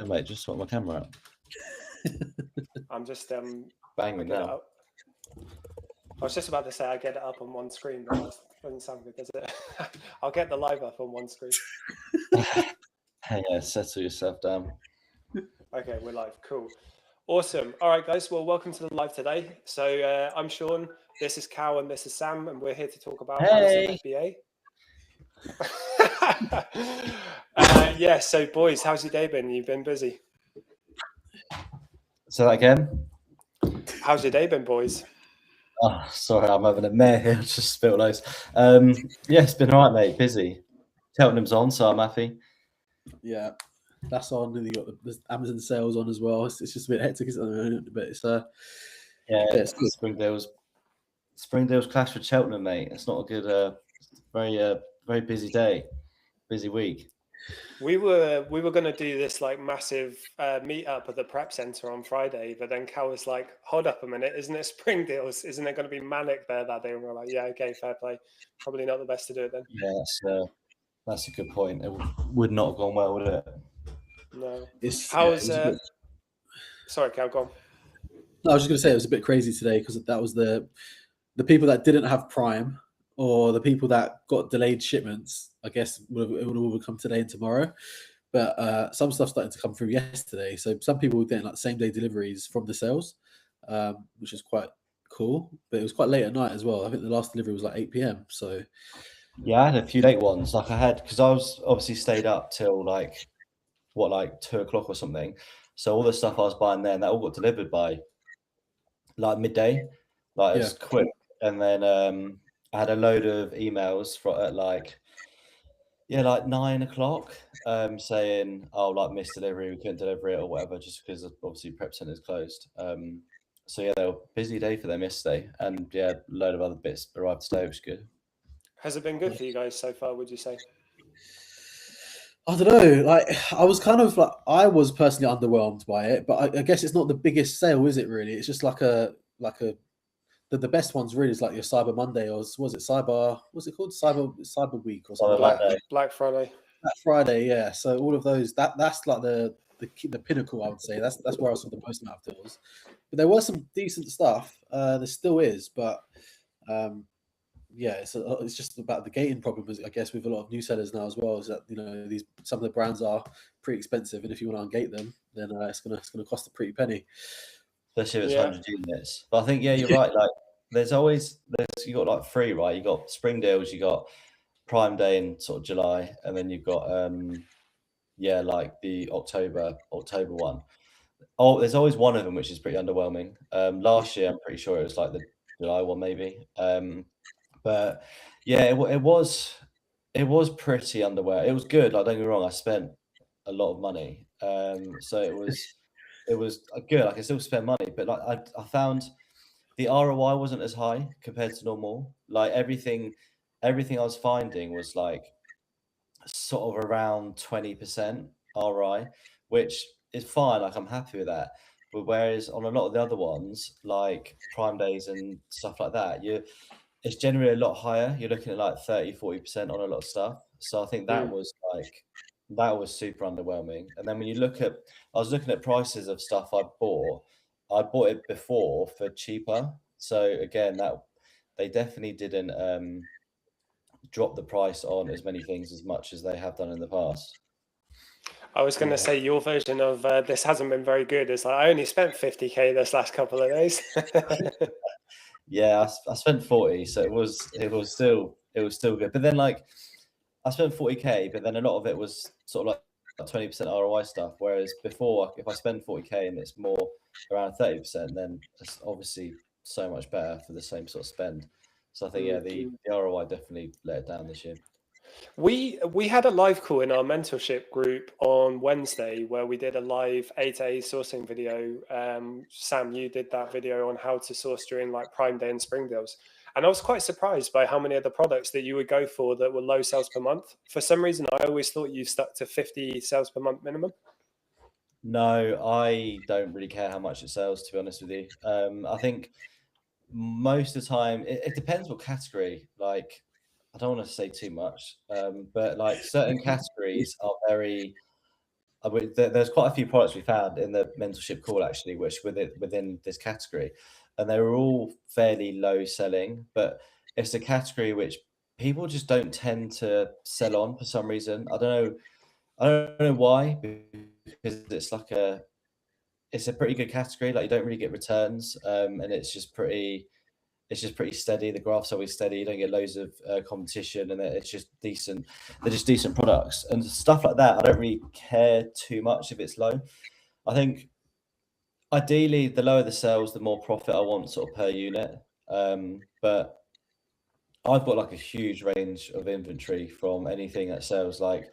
mate, just sort my camera up. I'm just banging now. Up. I was just about to say I get it up on one screen, but that doesn't sound good, does it? I'll get the live up on one screen. Yeah, settle yourself down. Okay, we're live. Cool. Awesome. All right, guys. Well, welcome to the live today. So I'm Sean. This is Cal, and this is Sam, and we're here to talk about Hey. FBA. Yeah. So, boys, how's your day been? You've been busy. Say that again. How's your day been, boys? Oh, sorry, I'm having a mare here. Just spilled loads. Yeah, it's been all right, mate. Busy. Cheltenham's on, so I'm happy. Yeah, that's on. And you got the Amazon sales on as well. It's just a bit hectic, isn't it? But it's it's Springdale's clash with Cheltenham, mate. It's not a good, very busy day, busy week. We were going to do this like massive meet up at the prep centre on Friday, but then Cal was like, "Hold up a minute, isn't it Springdale's? Isn't it going to be manic there that day?" And we're like, "Yeah, okay, fair play. Probably not the best to do it then." Yeah, that's a good point. It would not have gone well, would it? No. Sorry, Cal, go on. No, I was just going to say it was a bit crazy today because that was the people that didn't have Prime or the people that got delayed shipments. I guess it would all come today and tomorrow. But some stuff started to come through yesterday. So some people were getting like same day deliveries from the sales, which is quite cool. But it was quite late at night as well. I think the last delivery was like 8 p.m. So yeah, I had a few late ones. Like I had, because I was obviously stayed up till like 2 o'clock or something. So all the stuff I was buying then, that all got delivered by like midday. Like it was quick. And then I had a load of emails at like 9 o'clock saying, "Oh, like missed delivery, we couldn't deliver it or whatever," just because obviously prep center's closed. So yeah, they were busy day for them yesterday, and yeah, a load of other bits arrived today, which is good. Has it been good for you guys so far, would you say? I don't know. Like I was personally underwhelmed by it, but I guess it's not the biggest sale, is it? Really, it's just like the best ones really is like your Cyber Monday or was it Cyber? What's it called? Cyber Week or something? Black Friday. Black Friday, yeah. So all of those that's like the pinnacle, I would say. That's where I saw the most amount of deals. But there was some decent stuff. There still is, but yeah, it's just about the gating problem, I guess, with a lot of new sellers now as well. Is that some of the brands are pretty expensive, and if you want to ungate them, then it's gonna cost a pretty penny. Especially if it's 100 units. But I think you're right. Like you got like 3, right? You got Springdale's, you got Prime Day in sort of July, and then you've got like the October one. Oh, there's always one of them which is pretty underwhelming. Last year I'm pretty sure it was like the July one maybe. But yeah, it was pretty underwhelming. It was good. Like, don't get me wrong, I spent a lot of money. So it was good. I can still spend money, but like I found the ROI wasn't as high compared to normal. Like everything I was finding was like sort of around 20% ROI, which is fine. Like I'm happy with that. But whereas on a lot of the other ones, like Prime Days and stuff like that, it's generally a lot higher. You're looking at like 30-40% on a lot of stuff. So I think that was super underwhelming. And then when you I was looking at prices of stuff I bought it before for cheaper. So again, that they definitely didn't drop the price on as many things as much as they have done in the past. I was going to say your version of this hasn't been very good. It's like I only spent 50k this last couple of days. Yeah, I spent 40, so it was still good. But then like I spent 40k, but then a lot of it was sort of like 20% ROI stuff. Whereas before, if I spend 40k and it's more around 30%, then it's obviously so much better for the same sort of spend. So I think the ROI definitely let it down this year. We had a live call in our mentorship group on Wednesday where we did a live 8A sourcing video. Sam, you did that video on how to source during like Prime Day and Springdale's. And I was quite surprised by how many of the products that you would go for that were low sales per month. For some reason, I always thought you stuck to 50 sales per month minimum. No, I don't really care how much it sells, to be honest with you. I think most of the time, it depends what category. Like, I don't want to say too much, but like certain categories are very there's quite a few products we found in the mentorship call actually, which within this category, and they were all fairly low selling, but it's a category which people just don't tend to sell on for some reason. I don't know why, because it's a pretty good category. Like, you don't really get returns, and it's just pretty steady. The graph's always steady. You don't get loads of competition, and it's just decent. They're just decent products and stuff like that. I don't really care too much if it's low. I think ideally, the lower the sales, the more profit I want sort of per unit. But I've got like a huge range of inventory from anything that sells like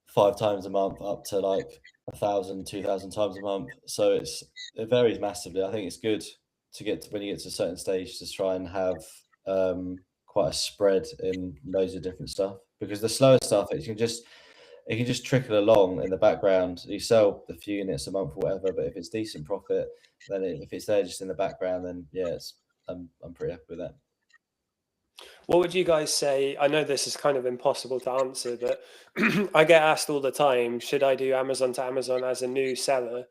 5 times a month up to like 1,000, 2,000 times a month. So it varies massively. I think it's good to get to, when you get to a certain stage, to try and have quite a spread in loads of different stuff, because the slower stuff, it can just trickle along in the background. You sell a few units a month or whatever, but if it's decent profit, then if it's there just in the background, then yeah, I'm pretty happy with that. What would you guys say? I know this is kind of impossible to answer, but I get asked all the time, should I do Amazon to Amazon as a new seller?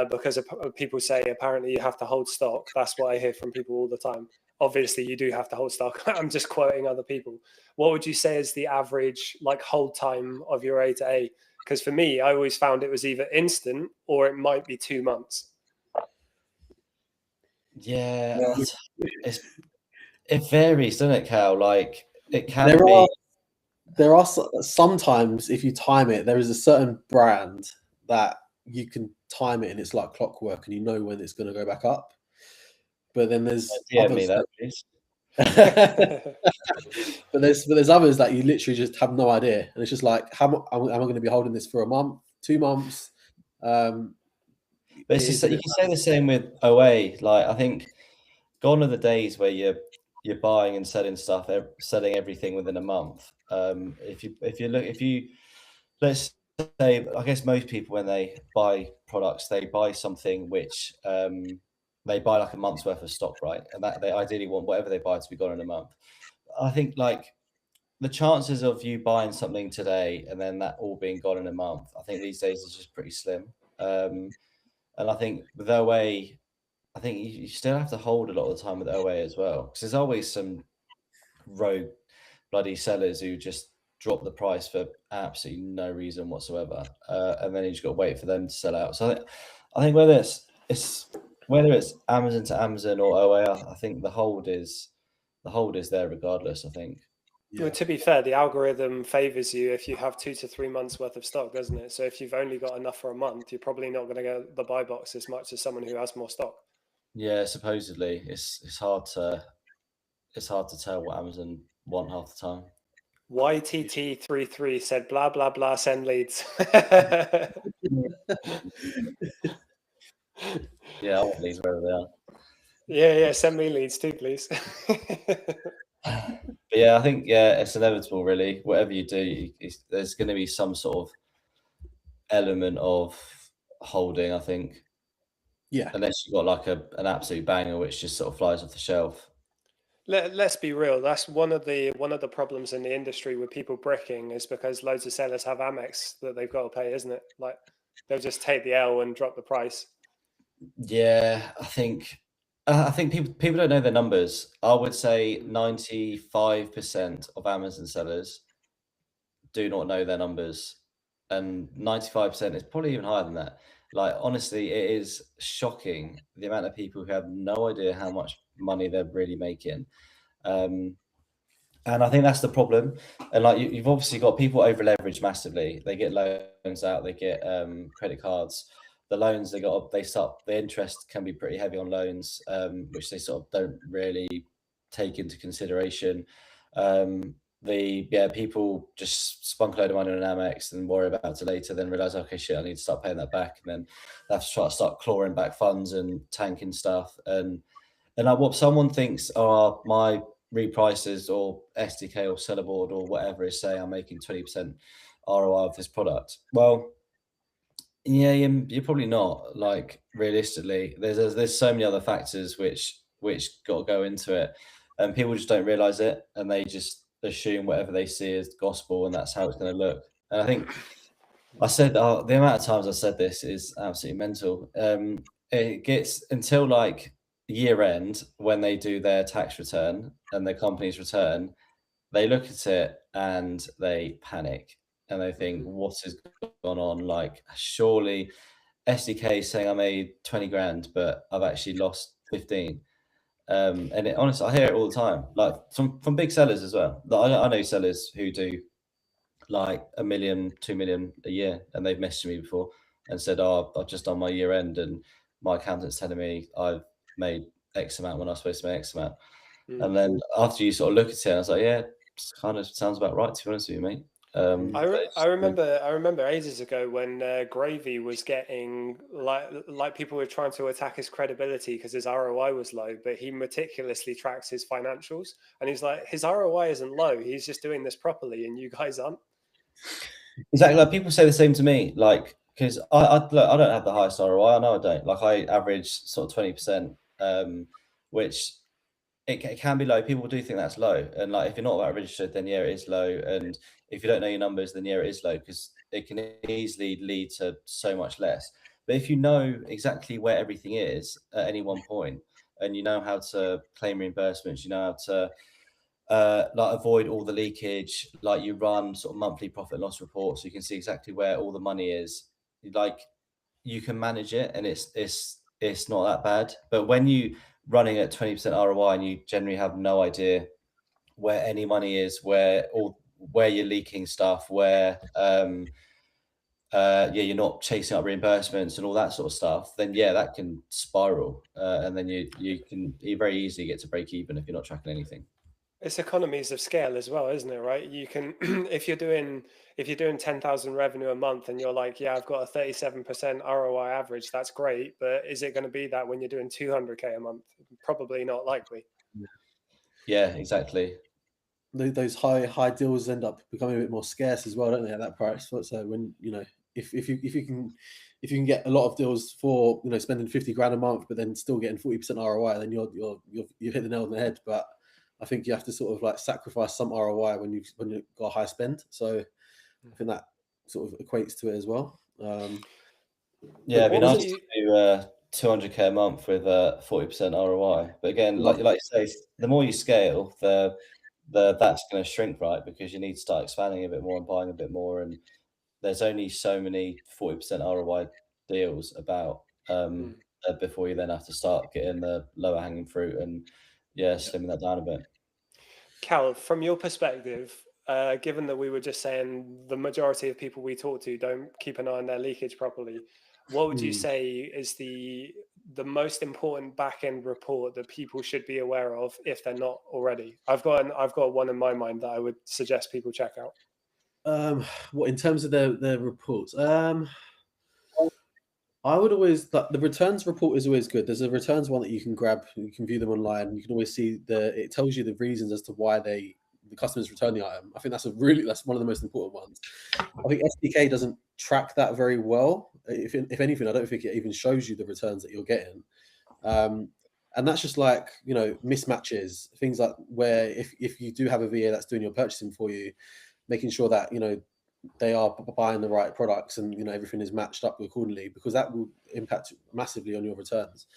Because people say apparently you have to hold stock. That's what I hear from people all the time. Obviously, you do have to hold stock. I'm just quoting other people. What would you say is the average like hold time of your A to A? Because for me, I always found it was either instant or it might be 2 months. Yeah, it varies, doesn't it, Cal? Like, it can be. There are sometimes, if you time it, there is a certain brand that you can time it and it's like clockwork, and you know when it's going to go back up. But then there's others that, please. but there's others that you literally just have no idea, and it's just like, how am I going to be holding this for a month, 2 months? But it's just, you can say the same with OA. Like, I think gone are the days where you're buying and selling stuff, selling everything within a month. If you let's say, I guess most people, when they buy products, they buy something which they buy like a month's worth of stock, right? And that they ideally want whatever they buy to be gone in a month. I think like the chances of you buying something today and then that all being gone in a month, I think these days is just pretty slim. And I think with OA, I think you still have to hold a lot of the time with OA as well, because there's always some rogue bloody sellers who just drop the price for absolutely no reason whatsoever, and then you just got to wait for them to sell out. So I think whether it's Amazon to Amazon or OA, I think the hold is there regardless, I think. Yeah. Well, to be fair, the algorithm favors you if you have 2 to 3 months worth of stock, doesn't it? So if you've only got enough for a month, you're probably not going to get the buy box as much as someone who has more stock. Yeah, supposedly it's hard to tell what Amazon want half the time. YTT33 said blah blah blah, send leads. Yeah, I want leads wherever they are. Yeah, send me leads too, please. But yeah, I think it's inevitable, really. Whatever you do, there's going to be some sort of element of holding, I think. Yeah. Unless you've got like an absolute banger which just sort of flies off the shelf. Let's be real. That's one of the problems in the industry with people bricking, is because loads of sellers have Amex that they've got to pay, isn't it? Like, they'll just take the L and drop the price. Yeah, I think people don't know their numbers. I would say 95% of Amazon sellers do not know their numbers, and 95% is probably even higher than that. Like, honestly, it is shocking the amount of people who have no idea how much money they're really making. And I think that's the problem. And like, you've obviously got people over leveraged massively. They get loans out, they get credit cards. The loans the interest can be pretty heavy on loans, which they sort of don't really take into consideration. People just spunk a load of money on an Amex and worry about it later, then realize, okay, shit, I need to start paying that back, and then they have to try to start clawing back funds and tanking stuff. And like, what someone thinks are my reprices or SDK or seller board or whatever is saying I'm making 20% ROI of this product. Well, yeah, you're probably not. Like, realistically, there's so many other factors which got to go into it, and people just don't realize it, and they just assume whatever they see is gospel and that's how it's going to look. And I think I said the amount of times I said this is absolutely mental. It gets until like year end when they do their tax return and their company's return, they look at it and they panic and they think, what has gone on? Like, surely SDK is saying I made 20 grand, but I've actually lost 15. And honestly, I hear it all the time, like from big sellers as well. I know sellers who do like 1 million, 2 million a year, and they've messaged me before and said, "Oh, I've just done my year end, and my accountant's telling me I've made X amount when I was supposed to make X amount." And then after you sort of look at it, I was like, "Yeah, it kind of sounds about right, to be honest with you, mate." I remember ages ago when Gravy was getting like people were trying to attack his credibility because his ROI was low, but he meticulously tracks his financials, and he's like, his ROI isn't low, he's just doing this properly, and you guys aren't. Exactly. Like people say the same to me, like because I don't have the highest ROI. I know I don't. Like I average sort of 20%, which it can be low. People do think that's low, and like if you're not that registered, then yeah, it is low. And if you don't know your numbers, then yeah, it is low because it can easily lead to so much less. But if you know exactly where everything is at any one point, and you know how to claim reimbursements, you know how to like avoid all the leakage, like you run sort of monthly profit and loss reports, so you can see exactly where all the money is. Like you can manage it, and it's not that bad. But when you running at 20% ROI and you generally have no idea where any money is, where you're leaking stuff, where you're not chasing up reimbursements and all that sort of stuff, then yeah, that can spiral, and then you very easily get to break even if you're not tracking anything. It's economies of scale as well, isn't it? Right? You can, if you're doing 10,000 revenue a month, and you're like, yeah, I've got a 37% ROI average. That's great, but is it going to be that when you're doing 200K a month? Probably not likely. Yeah, exactly. Those high deals end up becoming a bit more scarce as well, don't they? At that price. So when if you can get a lot of deals for spending 50 grand a month, but then still getting 40% ROI, then you've hit the nail on the head. But I think you have to sort of like sacrifice some ROI when you've got a high spend. So I think that sort of equates to it as well. Yeah, it'd be nice to do 200K a month with 40% ROI. But again, like you say, the more you scale, that's going to shrink, right? Because you need to start expanding a bit more and buying a bit more. And there's only so many 40% ROI deals about before you then have to start getting the lower hanging fruit and slimming that down a bit. Cal, from your perspective, given that we were just saying the majority of people we talk to don't keep an eye on their leakage properly, what would you say is the most important back-end report that people should be aware of if they're not already? I've got one in my mind that I would suggest people check out. What in terms of their reports? I would always the returns report is always good. There's a returns one that you can grab. You can view them online. You can always see it tells you the reasons as to why the customers return the item. I think that's one of the most important ones. I think SDK doesn't track that very well. If anything, I don't think it even shows you the returns that you're getting. And that's just like mismatches, things like where if you do have a VA that's doing your purchasing for you, making sure that they are buying the right products and everything is matched up accordingly, because that will impact massively on your returns.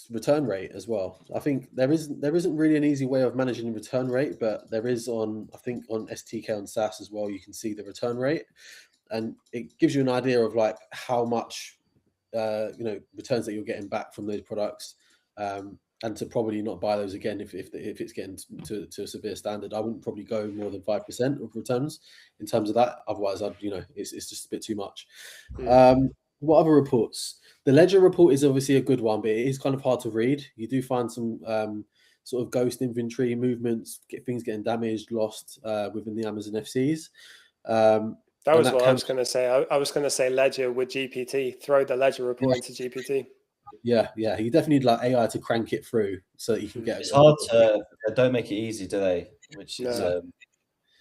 Return rate as well. I think there isn't really an easy way of managing the return rate, but there is on STK on SaaS as well. You can see the return rate, and it gives you an idea of like how much returns that you're getting back from those products. And to probably not buy those again if it's getting to a severe standard. I wouldn't probably go more than 5% of returns in terms of that. Otherwise, it's just a bit too much. What other reports? The ledger report is obviously a good one, but it is kind of hard to read. You do find some sort of ghost inventory movements, things getting damaged, lost within the Amazon FCs. That was what I was going to say. I was going to say ledger with GPT. Throw the ledger report into GPT. Yeah. You definitely need like AI to crank it through so that you can get. It's hard to. They don't make it easy, do they? Which is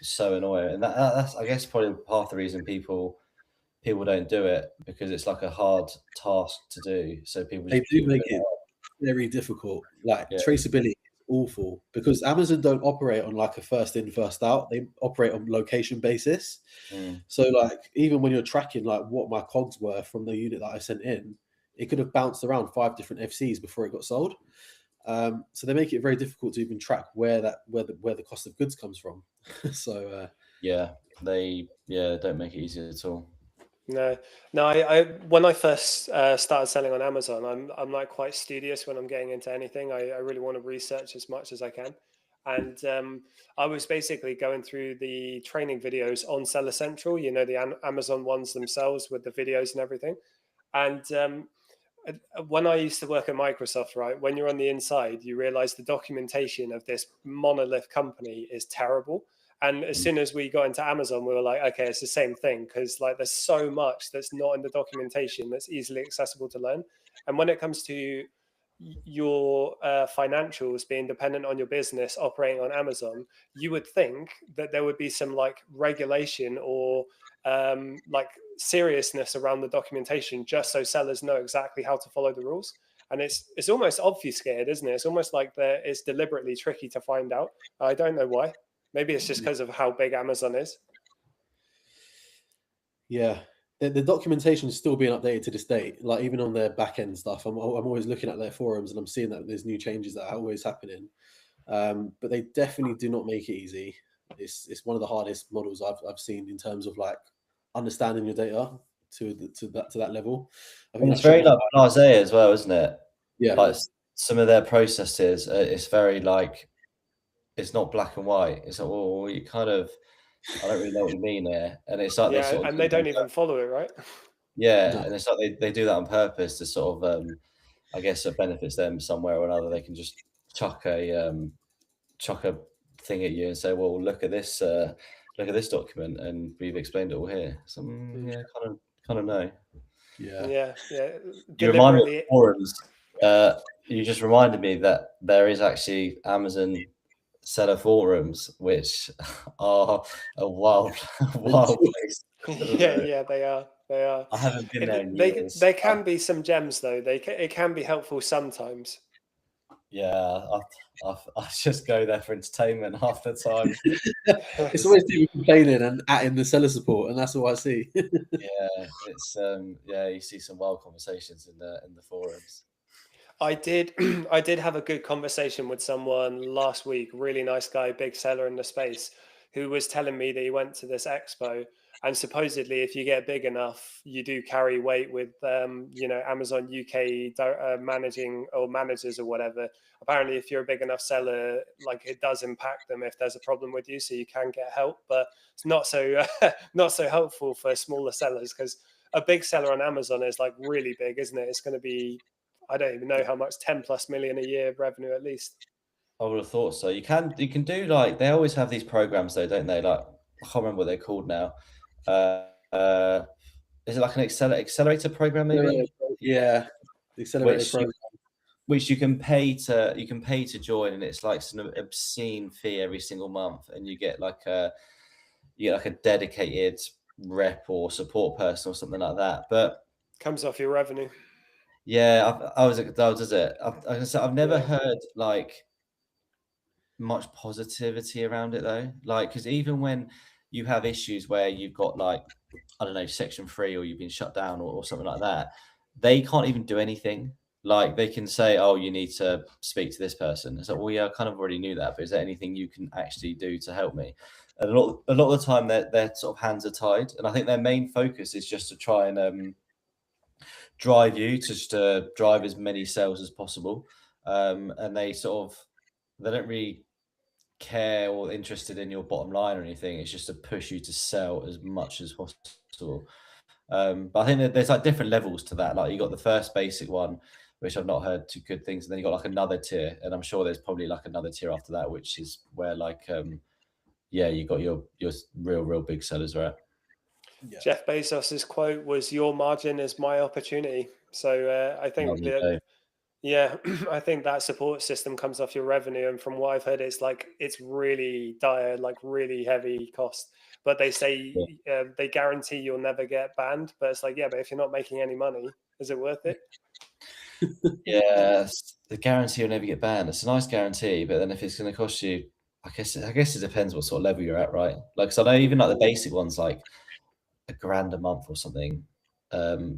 so annoying, and that's I guess probably half the reason people don't do it, because it's like a hard task to do. So people do make it very difficult. Like traceability is awful because Amazon don't operate on like a first in, first out. They operate on location basis. So like even when you're tracking like what my cogs were from the unit that I sent in, it could have bounced around 5 different FCs before it got sold. So they make it very difficult to even track where the cost of goods comes from. So they don't make it easy at all. No. I when I first started selling on Amazon, I'm like quite studious when I'm getting into anything. I really want to research as much as I can, and I was basically going through the training videos on Seller Central. You know, the Amazon ones themselves with the videos and everything, and when I used to work at Microsoft, right, when you're on the inside, you realize the documentation of this monolith company is terrible. And as soon as we got into Amazon, we were like, okay, it's the same thing because like there's so much that's not in the documentation that's easily accessible to learn. And when it comes to your financials being dependent on your business operating on Amazon, you would think that there would be some like regulation or like seriousness around the documentation just so sellers know exactly how to follow the rules. And it's almost obfuscated, isn't it? It's almost like it's deliberately tricky to find out. I don't know why. Maybe it's just because of how big Amazon is. Yeah, the documentation is still being updated to this date. Like even on their back end stuff, I'm always looking at their forums and I'm seeing that there's new changes that are always happening. But they definitely do not make it easy. It's one of the hardest models I've seen in terms of like understanding your data to that level. I think And it's very like blasé as well, isn't it? Yeah. Like some of their processes, it's very like it's not black and white. It's like, well, you kind of, I don't really know what you mean there. And it's like they sort of and they don't even follow it, right? Yeah, no. And it's like they do that on purpose to sort of, I guess it benefits them somewhere or another. They can just chuck a thing at you and say, well, look at this document, and we've explained it all here. So yeah, kind of know. Yeah. You remind me of forums. You just reminded me that there is actually Amazon seller forums, which are a wild place. Yeah, they are. They are. I haven't been there in years. There can be some gems though. It can be helpful sometimes. Yeah, I just go there for entertainment half the time. It's always people complaining and in the seller support, and that's all I see. Yeah, it's you see some wild conversations in the forums. I did have a good conversation with someone last week, really nice guy, big seller in the space, who was telling me that he went to this expo and supposedly if you get big enough, you do carry weight with Amazon UK managing or managers or whatever. Apparently, if you're a big enough seller, like it does impact them if there's a problem with you, so you can get help, but it's not so not so helpful for smaller sellers because a big seller on Amazon is like really big, isn't it? It's going to be, I don't even know how much, 10+ million a year revenue at least. I would have thought so. You can do like they always have these programs though, don't they? Like I can't remember what they're called now. Is it like an accelerator program maybe? Yeah, the accelerator program. Which you can pay to join, and it's like some obscene fee every single month, and you get like a dedicated rep or support person or something like that. But comes off your revenue. Yeah, does it? I've never heard like much positivity around it though. Like, because even when you have issues where you've got like, I don't know, Section 3 or you've been shut down or something like that, they can't even do anything. Like they can say, oh, you need to speak to this person. It's like, well, yeah, I kind of already knew that, but is there anything you can actually do to help me? And a lot of the time their sort of hands are tied. And I think their main focus is just to try and drive you to just drive as many sales as possible. And they don't really care or interested in your bottom line or anything. It's just to push you to sell as much as possible. But I think that there's like different levels to that. Like you got the first basic one, which I've not heard too good things, and then you got like another tier, and I'm sure there's probably like another tier after that, which is where like you got your real big sellers, right? Yeah. Jeff Bezos's quote was, "Your margin is my opportunity." So I think I think that support system comes off your revenue, and from what I've heard, it's really dire, like really heavy cost. But they say they guarantee you'll never get banned. But it's like, yeah, but if you're not making any money, is it worth it? Yeah, the guarantee will never get banned. It's a nice guarantee, but then if it's going to cost you, I guess it depends what sort of level you're at, right? Like, so I know even like the basic ones, like £1,000 a month or something,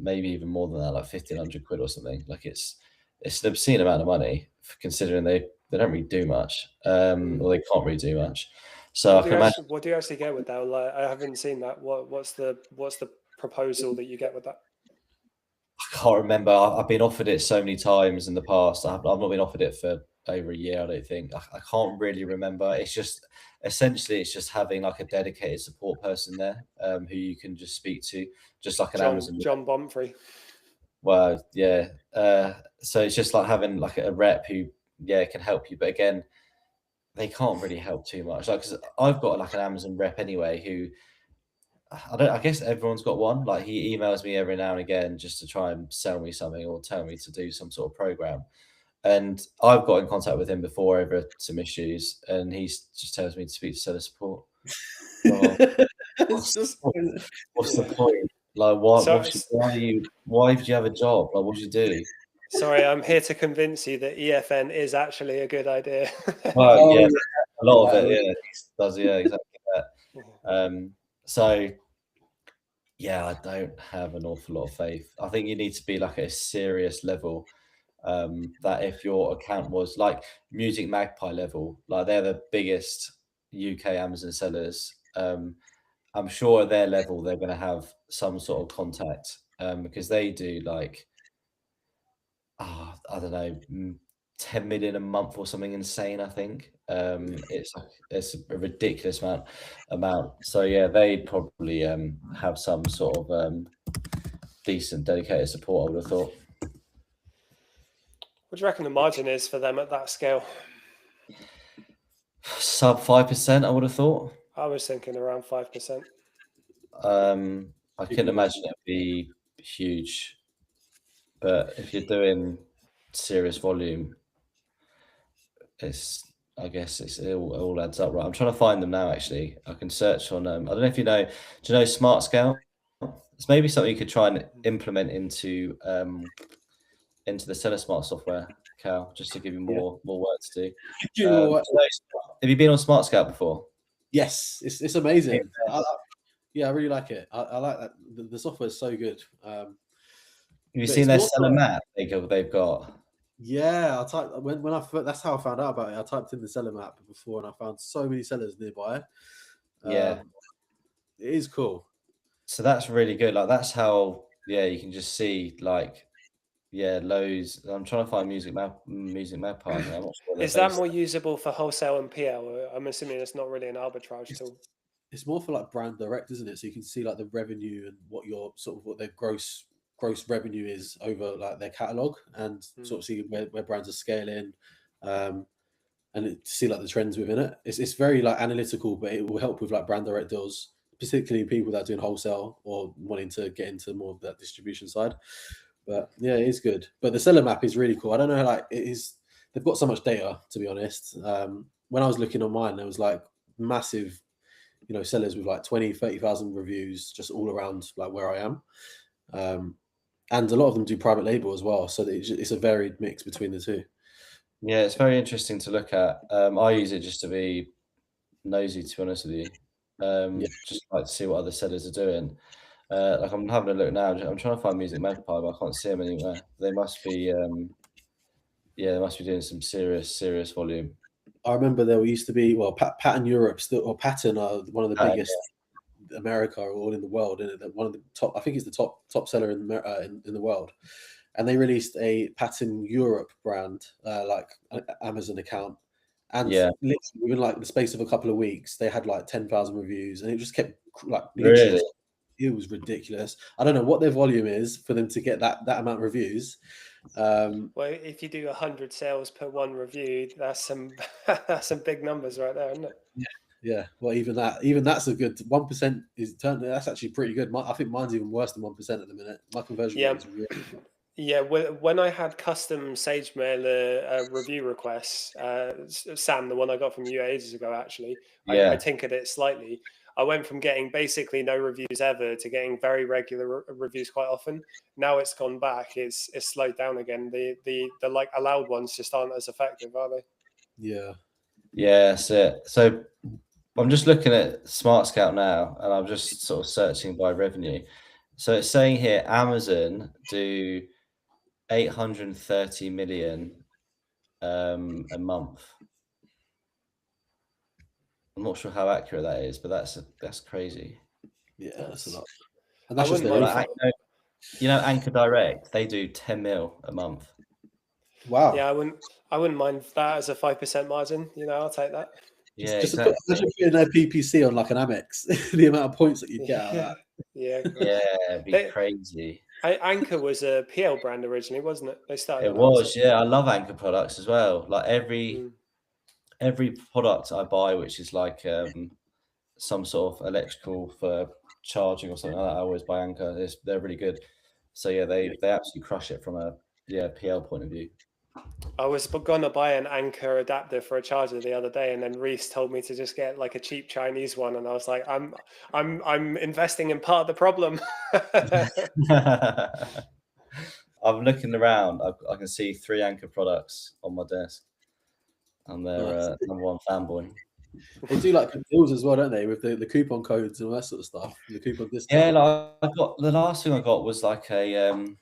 maybe even more than that, like 1,500 quid or something. Like it's an obscene amount of money considering they don't really do much, or they can't really do much. So what do you actually get with that? Like, I haven't seen that. What's the proposal that you get with that? I can't remember. I've been offered it so many times in the past. I've not been offered it for over a year, I don't think. I can't really remember. It's just essentially it's just having like a dedicated support person there, who you can just speak to, just like an Amazon. John Bomfrey. Well, yeah. So it's just like having like a rep who, can help you. But again, they can't really help too much. Like, 'cause I've got like an Amazon rep anyway who I guess everyone's got one. Like he emails me every now and again just to try and sell me something or tell me to do some sort of program. And I've got in contact with him before over some issues, and he just tells me to speak to seller support. Well, what's the point? Like, why did you have a job? Like, what did you do? Sorry, I'm here to convince you that EFN is actually a good idea. Well, yeah, a lot of it, does, exactly that. So, yeah, I don't have an awful lot of faith. I think you need to be like at a serious level. That if your account was like Music Magpie level, like they're the biggest UK Amazon sellers. I'm sure at their level they're going to have some sort of contact, because they do like, I don't know, 10 million a month or something insane. I think it's a ridiculous amount. So yeah, they'd probably have some sort of decent dedicated support, I would have thought. What do you reckon the margin is for them at that scale? Sub 5%, I would have thought. I was thinking around 5%. I couldn't imagine it'd be huge, but if you're doing serious volume, I guess it all adds up, right? I'm trying to find them now. Actually, I can search on. I don't know if you know. Do you know Smart Scale? It's maybe something you could try and implement into the Seller Smart software, Cal, just to give you more work to do. Have you been on Smart Scout before? Yes, it's amazing. I really like it. I like that. The software is so good. Have you seen their seller map they've got? Yeah, I typed that's how I found out about it. I typed in the seller map before, and I found so many sellers nearby. Yeah, it is cool. So that's really good. Like that's how you can just see like loads. I'm trying to find Music Magpie. Is that more usable for wholesale and PL? I'm assuming it's not really an arbitrage tool. It's more for like brand direct, isn't it? So you can see like the revenue and what their gross revenue is over like their catalog, and sort of see where brands are scaling, and see like the trends within it. It's very like analytical, but it will help with like brand direct deals, particularly people that are doing wholesale or wanting to get into more of that distribution side. But yeah, it is good. But the seller map is really cool. I don't know, like it is. They've got so much data, to be honest. When I was looking on mine, there was like massive, sellers with like 20, 30,000 reviews just all around like where I am. And a lot of them do private label as well. So it's a varied mix between the two. Yeah, it's very interesting to look at. I use it just to be nosy, to be honest with you. Just like to see what other sellers are doing. Like I'm having a look now. I'm trying to find Music Magpie, but I can't see them anywhere. They must be, they must be doing some serious volume. I remember there used to be Pattern Europe or Pattern are one of the biggest. America or all in the world, and one of the top. I think it's the top seller in the world. And they released a Pattern Europe brand, like an Amazon account, and literally within like the space of a couple of weeks, they had like 10,000 reviews, and it just kept like really. It was ridiculous. I don't know what their volume is for them to get that amount of reviews. Well, if you do 100 sales per one review, that's some big numbers right there, isn't it? Yeah. Well, even that's a good 1% that's actually pretty good. I think mine's even worse than 1% at the minute. My conversion rate is really good. Yeah, when I had custom Sage Mailer review requests, Sam, the one I got from you ages ago, actually, I tinkered it slightly. I went from getting basically no reviews ever to getting very regular reviews quite often. Now it's gone back. It's slowed down again. The like allowed ones just aren't as effective, are they? Yeah. Yeah, that's it. So I'm just looking at Smart Scout now, and I'm just sort of searching by revenue. So it's saying here Amazon do 830 million a month. I'm not sure how accurate that is, but that's crazy. Yeah, that's a lot. And I that's just wouldn't their mind refund. You know, Anchor Direct, they do 10 mil a month. Wow. Yeah, I wouldn't mind that as a 5% margin. You know, I'll take that. Yeah, Just exactly. imagine putting their PPC on like an Amex, the amount of points that you'd get out of that. Yeah, Yeah, it'd be crazy. Anchor was a PL brand originally, wasn't it? They started. It was, yeah. I love Anchor products as well. Like Mm. every product I buy, which is like some sort of electrical for charging or something like that, I always buy Anchor. They're really good. So yeah, they absolutely crush it from a PL point of view. I was gonna buy an Anchor adapter for a charger the other day, and then Reese told me to just get like a cheap Chinese one, and I was like, I'm investing in part of the problem. I'm looking around. I can see 3 Anchor products on my desk. I'm their number one fanboy. They do like deals as well, don't they? With the coupon codes and all that sort of stuff. The coupon discount. Yeah, like I got the last thing I got was like it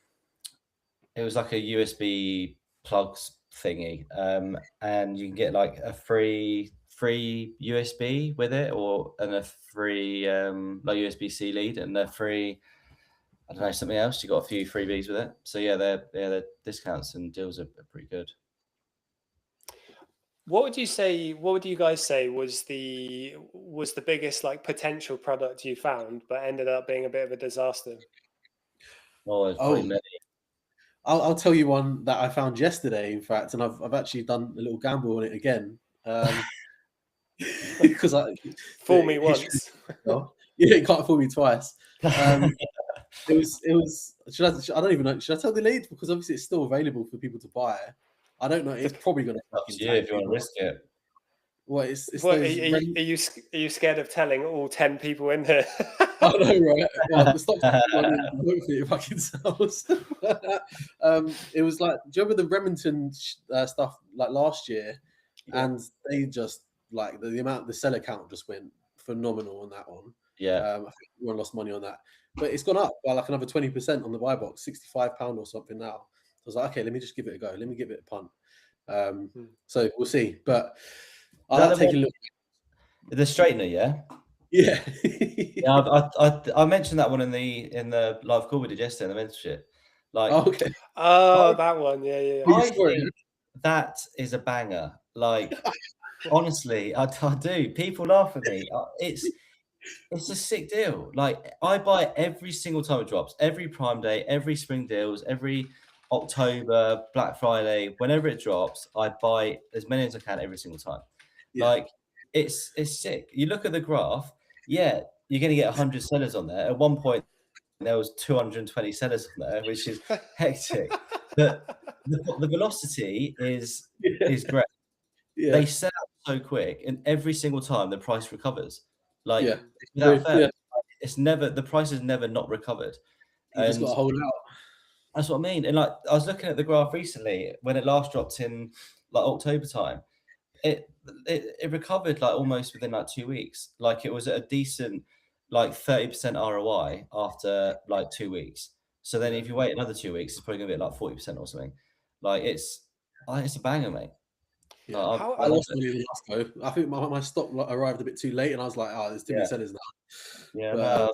was like a USB plugs thingy, and you can get like a free USB with it, and a free like USB-C lead and a free, I don't know, something else. You got a few freebies with it. So yeah, their discounts and deals are pretty good. What would you guys say was the biggest like potential product you found, but ended up being a bit of a disaster? Oh, there's probably many. I'll tell you one that I found yesterday, in fact, and I've actually done a little gamble on it again. Because fool me once. Yeah, you can't fool me twice. It was. I don't even know. Should I tell the lead? Because obviously it's still available for people to buy. I don't know. It's probably going to fucking if you want to risk it. Well, it's what, are you scared of telling all 10 people in here? I know, right? Well, stop. Hopefully it fucking sells. It was like, do you remember the Remington stuff like last year? Yeah. And they just like the seller count just went phenomenal on that one. Yeah, I think everyone lost money on that, but it's gone up by like another 20% on the buy box, £65 or something now. So I was like, okay, let me just give it a go. Let me give it a punt. So we'll see. But I'll take a look. The straightener, yeah. Yeah. Yeah, I mentioned that one in the live call we did yesterday in the mentorship. Like, okay. That one, yeah. I think that is a banger. Like, honestly, I do. People laugh at me. It's a sick deal. Like, I buy it every single time it drops. Every Prime Day, every Spring Deals, every October, Black Friday, whenever it drops, I buy as many as I can every single time. Yeah. Like, it's sick. You look at the graph. Yeah, you're going to get 100 sellers on there. At one point, there was 220 sellers on there, which is hectic. But the velocity is great. Yeah. They sell out so quick, and every single time the price recovers. Like, without fail, it's never, the price is never not recovered. You just got to hold out. That's what I mean. And like, I was looking at the graph recently when it last dropped in like October time. It recovered like almost within like 2 weeks. Like, it was at a decent like 30% ROI after like 2 weeks. So then if you wait another 2 weeks, it's probably gonna be like 40% or something. Like, it's a banger, mate. Yeah. I lost money in the last go. I think my stock arrived a bit too late, and I was like, "Oh, there's too many sellers now." Yeah. But,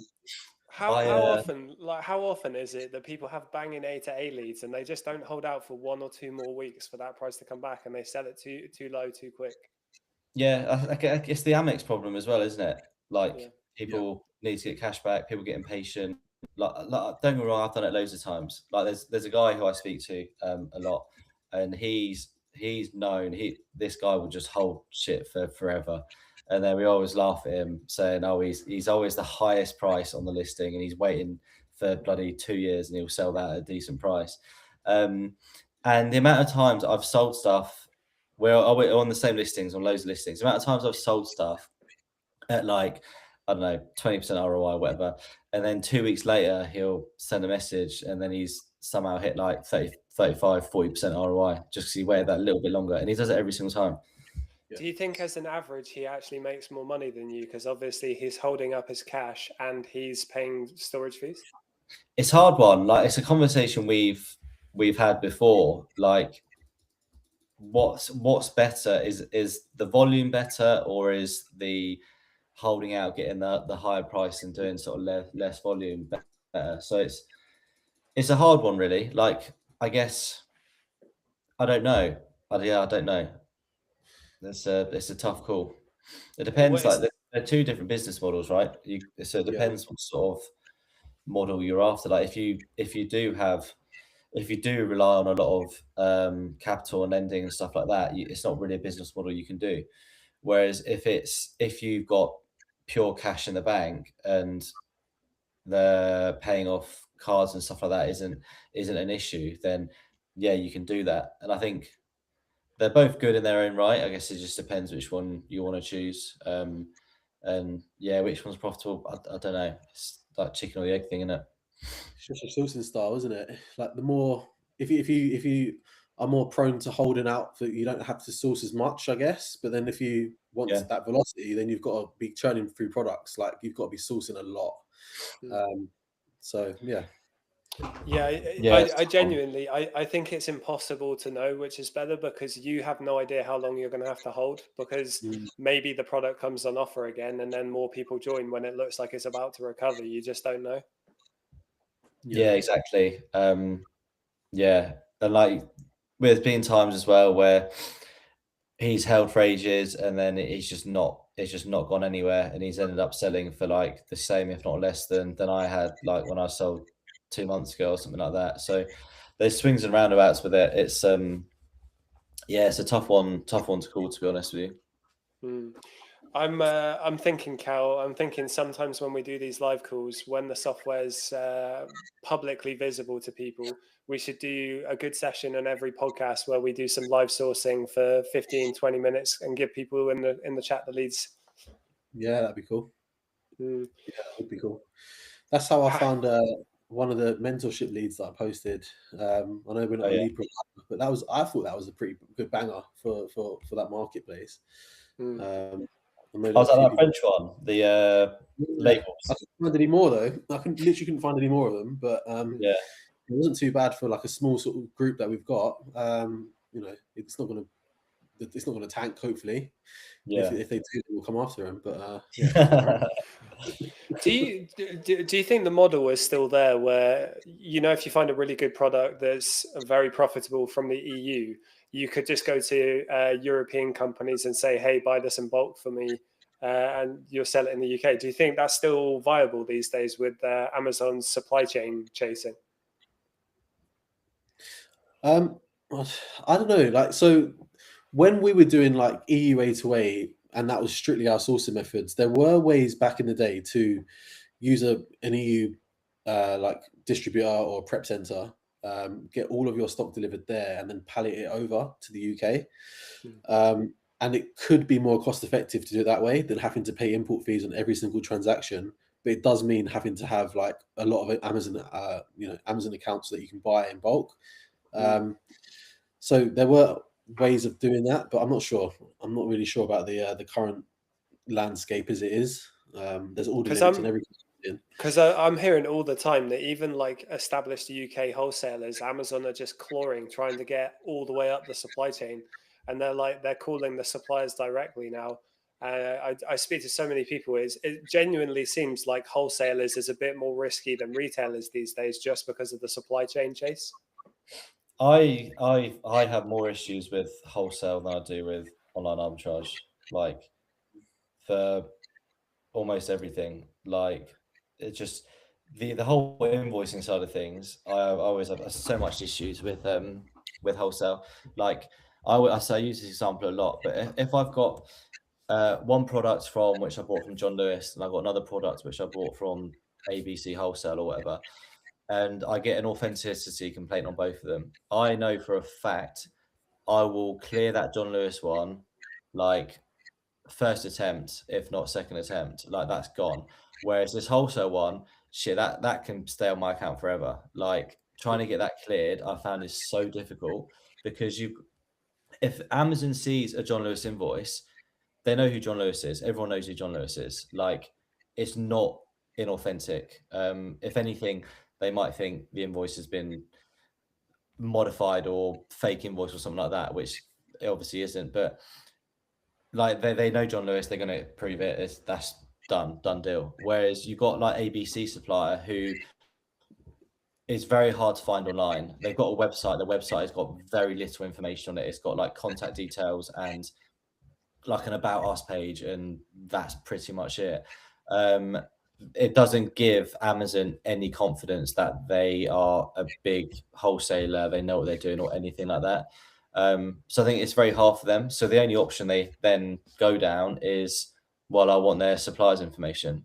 how often is it that people have banging A to A leads and they just don't hold out for 1 or 2 more weeks for that price to come back, and they sell it too low too quick? Yeah, I guess the Amex problem as well, isn't it? Like, people need to get cash back. People get impatient. Like, don't get me wrong, I've done it loads of times. Like, there's a guy who I speak to a lot, and he's known. This guy will just hold shit for forever, and then we always laugh at him saying, "Oh, he's always the highest price on the listing, and he's waiting for bloody 2 years, and he'll sell that at a decent price." And the amount of times I've sold stuff where I went on the same listings, on loads of listings, the amount of times I've sold stuff at like I don't know, 20% ROI, whatever. And then 2 weeks later, he'll send a message and then he's somehow hit like 30, 35, 40% ROI just because he waited that little bit longer. And he does it every single time. Do you think as an average, he actually makes more money than you? Because obviously he's holding up his cash and he's paying storage fees. It's a hard one. Like, it's a conversation we've had before. Like, what's better? Is the volume better, or is the holding out, getting the higher price and doing sort of less volume better? So it's a hard one, really. Like, I guess I don't know. I don't know. It's a tough call. It depends. Like, they're two different business models, right? So it depends what sort of model you're after. Like, if you do rely on a lot of capital and lending and stuff like that, it's not really a business model you can do. Whereas if you've got pure cash in the bank and the paying off cards and stuff like that isn't an issue, then yeah, you can do that. And I think they're both good in their own right. I guess it just depends which one you want to choose. And yeah, which one's profitable? I don't know. It's like chicken or the egg thing, isn't it? It's just a sourcing style, isn't it? Like, the more, if you are more prone to holding out, that you don't have to source as much, I guess. But then if you want that velocity, then you've got to be churning through products. Like, you've got to be sourcing a lot. So yeah. I genuinely, I think it's impossible to know which is better, because you have no idea how long you're going to have to hold, because maybe the product comes on offer again and then more people join when it looks like it's about to recover. You just don't know. Yeah, exactly. Yeah, and like, there's been times as well where he's held for ages and then it's just not gone anywhere, and he's ended up selling for like the same, if not less than I had, like when I sold 2 months ago or something like that. So there's swings and roundabouts with it. It's it's a tough one to call, to be honest with you. I'm thinking, Cal, sometimes when we do these live calls, when the software's publicly visible to people, we should do a good session on every podcast where we do some live sourcing for 15-20 minutes and give people in the chat the leads. Yeah, that'd be cool. Yeah, that would be cool. That's how I found one of the mentorship leads that I posted. I know we're not a lead provider, but I thought that was a pretty good banger for that marketplace. Was that French one? The labels. I couldn't find any more though. I literally couldn't find any more of them. But it wasn't too bad for like a small sort of group that we've got. It's not going to tank. Hopefully, if they do, we'll come after them. But do you think the model is still there, where if you find a really good product that's very profitable from the EU, you could just go to European companies and say, hey, buy this in bulk for me, and you'll sell it in the UK. Do you think that's still viable these days with Amazon's supply chain chasing? I don't know. Like, so when we were doing like EU A2A, and that was strictly our sourcing methods, there were ways back in the day to use an EU like distributor or prep center, get all of your stock delivered there and then pallet it over to the UK. And it could be more cost effective to do it that way than having to pay import fees on every single transaction. But it does mean having to have like a lot of Amazon, Amazon accounts that you can buy in bulk. So there were ways of doing that, but I'm not sure. I'm not really sure about the current landscape as it is. There's order limits and everything. Because I'm hearing all the time that even like established UK wholesalers, Amazon are just clawing, trying to get all the way up the supply chain, and they're calling the suppliers directly now. I speak to so many people. It genuinely seems like wholesalers is a bit more risky than retailers these days, just because of the supply chain chase. I have more issues with wholesale than I do with online arbitrage. Like, for almost everything, like, it's just the whole invoicing side of things. I always have so much issues with wholesale. Like, I use this example a lot, but if I've got one product from which I bought from John Lewis, and I've got another product which I bought from ABC Wholesale or whatever, and I get an authenticity complaint on both of them, I know for a fact I will clear that John Lewis one like first attempt, if not second attempt, like that's gone. Whereas this wholesale one, shit, that can stay on my account forever. Like trying to get that cleared, I found is so difficult because if Amazon sees a John Lewis invoice, they know who John Lewis is. Everyone knows who John Lewis is. Like it's not inauthentic. If anything, they might think the invoice has been modified or fake invoice or something like that, which it obviously isn't. But like they know John Lewis, they're going to prove it. That's done deal. Whereas you got like ABC supplier who is very hard to find online. They've got a website. The website has got very little information on it. It's got like contact details and like an about us page, and that's pretty much it. It doesn't give Amazon any confidence that they are a big wholesaler, they know what they're doing or anything like that. So I think it's very hard for them. So the only option they then go down is, well, I want their suppliers information.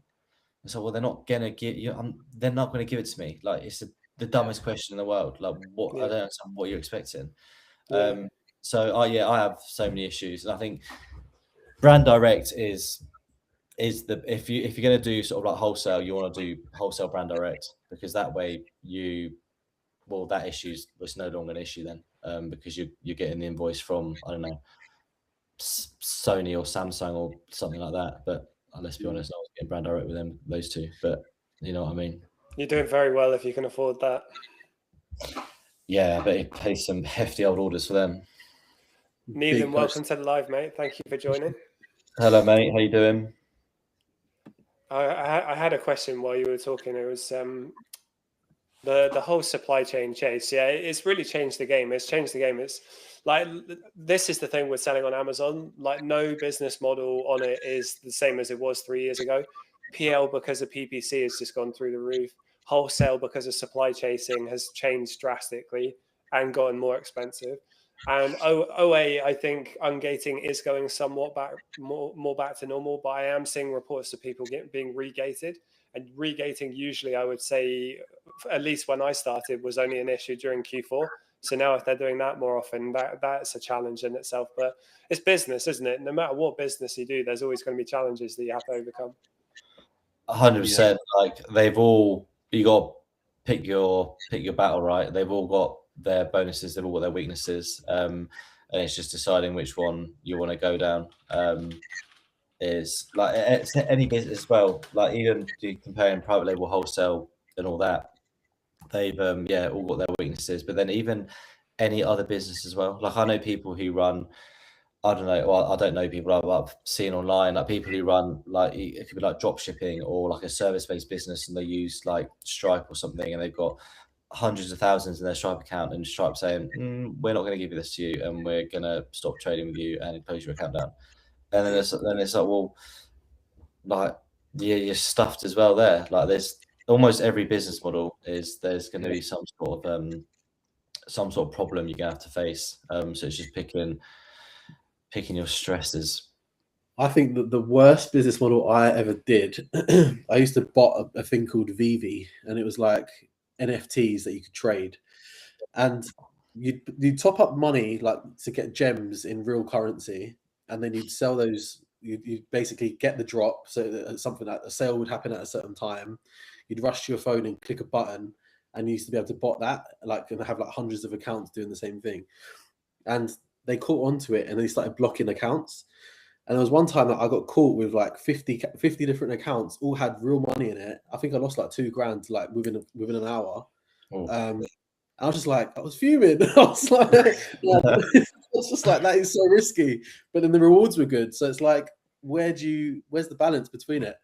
And so, well, they're not gonna give you. They're not going to give it to me. Like it's the dumbest question in the world. Like what? I don't understand what you're expecting. So I have so many issues, and I think brand direct is if you're going to do sort of like wholesale, you want to do wholesale brand direct, because that way that issue's it's no longer an issue then, because you're getting the invoice from, I don't know, Sony or Samsung or something like that. But let's be honest, I was getting brand direct with those two. But you know what I mean. You're doing very well if you can afford that. Yeah, but you pay some hefty old orders for them. Neither, welcome to the live, mate. Thank you for joining. Hello, mate. How you doing? I had a question while you were talking. It was the whole supply chain chase. Yeah, it's really changed the game. It's changed the game. It's like, this is the thing with selling on Amazon. Like no business model on it is the same as it was 3 years ago. PL because of PPC has just gone through the roof. Wholesale because of supply chasing has changed drastically and gotten more expensive. And OA, I think ungating is going somewhat back, more back to normal, but I am seeing reports of people being regated. And regating usually, I would say, at least when I started, was only an issue during Q4. So now if they're doing that more often, that's a challenge in itself. But it's business, isn't it? No matter what business you do, there's always going to be challenges that you have to overcome. 100%. Like you got to pick your battle, right? They've all got their bonuses, they've all got their weaknesses, and it's just deciding which one you want to go down. Is like it's any business as well. Like even comparing private label, wholesale, and all that, they've all got their weaknesses. But then even any other business as well. Like I know people who run, I don't know. Well, I don't know people I've seen online, like people who run like it could be like drop shipping or like a service-based business, and they use like Stripe or something, and they've got hundreds of thousands in their Stripe account, and Stripe saying, "We're not going to give you this to you, and we're going to stop trading with you and close your account down." And then it's like, well, like you're stuffed as well there. Like there's almost every business model there's going to be some sort of problem you're going to have to face. So it's just picking your stresses. I think that the worst business model I ever did, I used to bought a thing called Vivi, and it was like NFTs that you could trade, and you'd top up money like to get gems in real currency, and then you'd sell those. You'd basically get the drop, so that something like a sale would happen at a certain time. You'd rush to your phone and click a button, and you used to be able to bot that, like, and have like hundreds of accounts doing the same thing. And they caught onto it, and they started blocking accounts. And there was one time that I got caught with like 50 different accounts, all had real money in it. I think I lost like $2,000 like within an hour. I was just like, I was fuming. I was like, it's just like, that is so risky. But then the rewards were good. So it's like, where's the balance between it?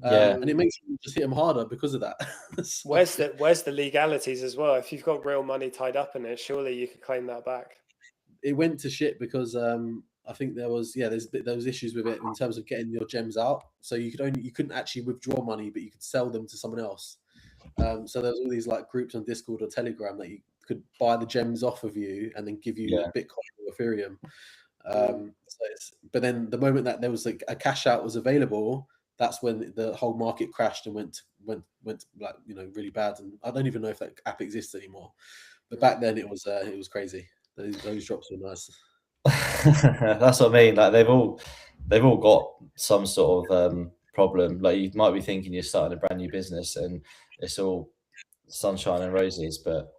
And it makes you just hit them harder because of that. So, where's the legalities as well? If you've got real money tied up in it, surely you could claim that back. It went to shit because I think there was issues with it in terms of getting your gems out. So you couldn't actually withdraw money, but you could sell them to someone else. So there was all these like groups on Discord or Telegram that you could buy the gems off of you and then give you Bitcoin or Ethereum. But then the moment that there was like a cash out was available, that's when the whole market crashed and went like, really bad. And I don't even know if that app exists anymore. But back then it was crazy. Those drops were nice. That's what I mean. Like they've all got some sort of problem. Like you might be thinking you're starting a brand new business and it's all sunshine and roses, but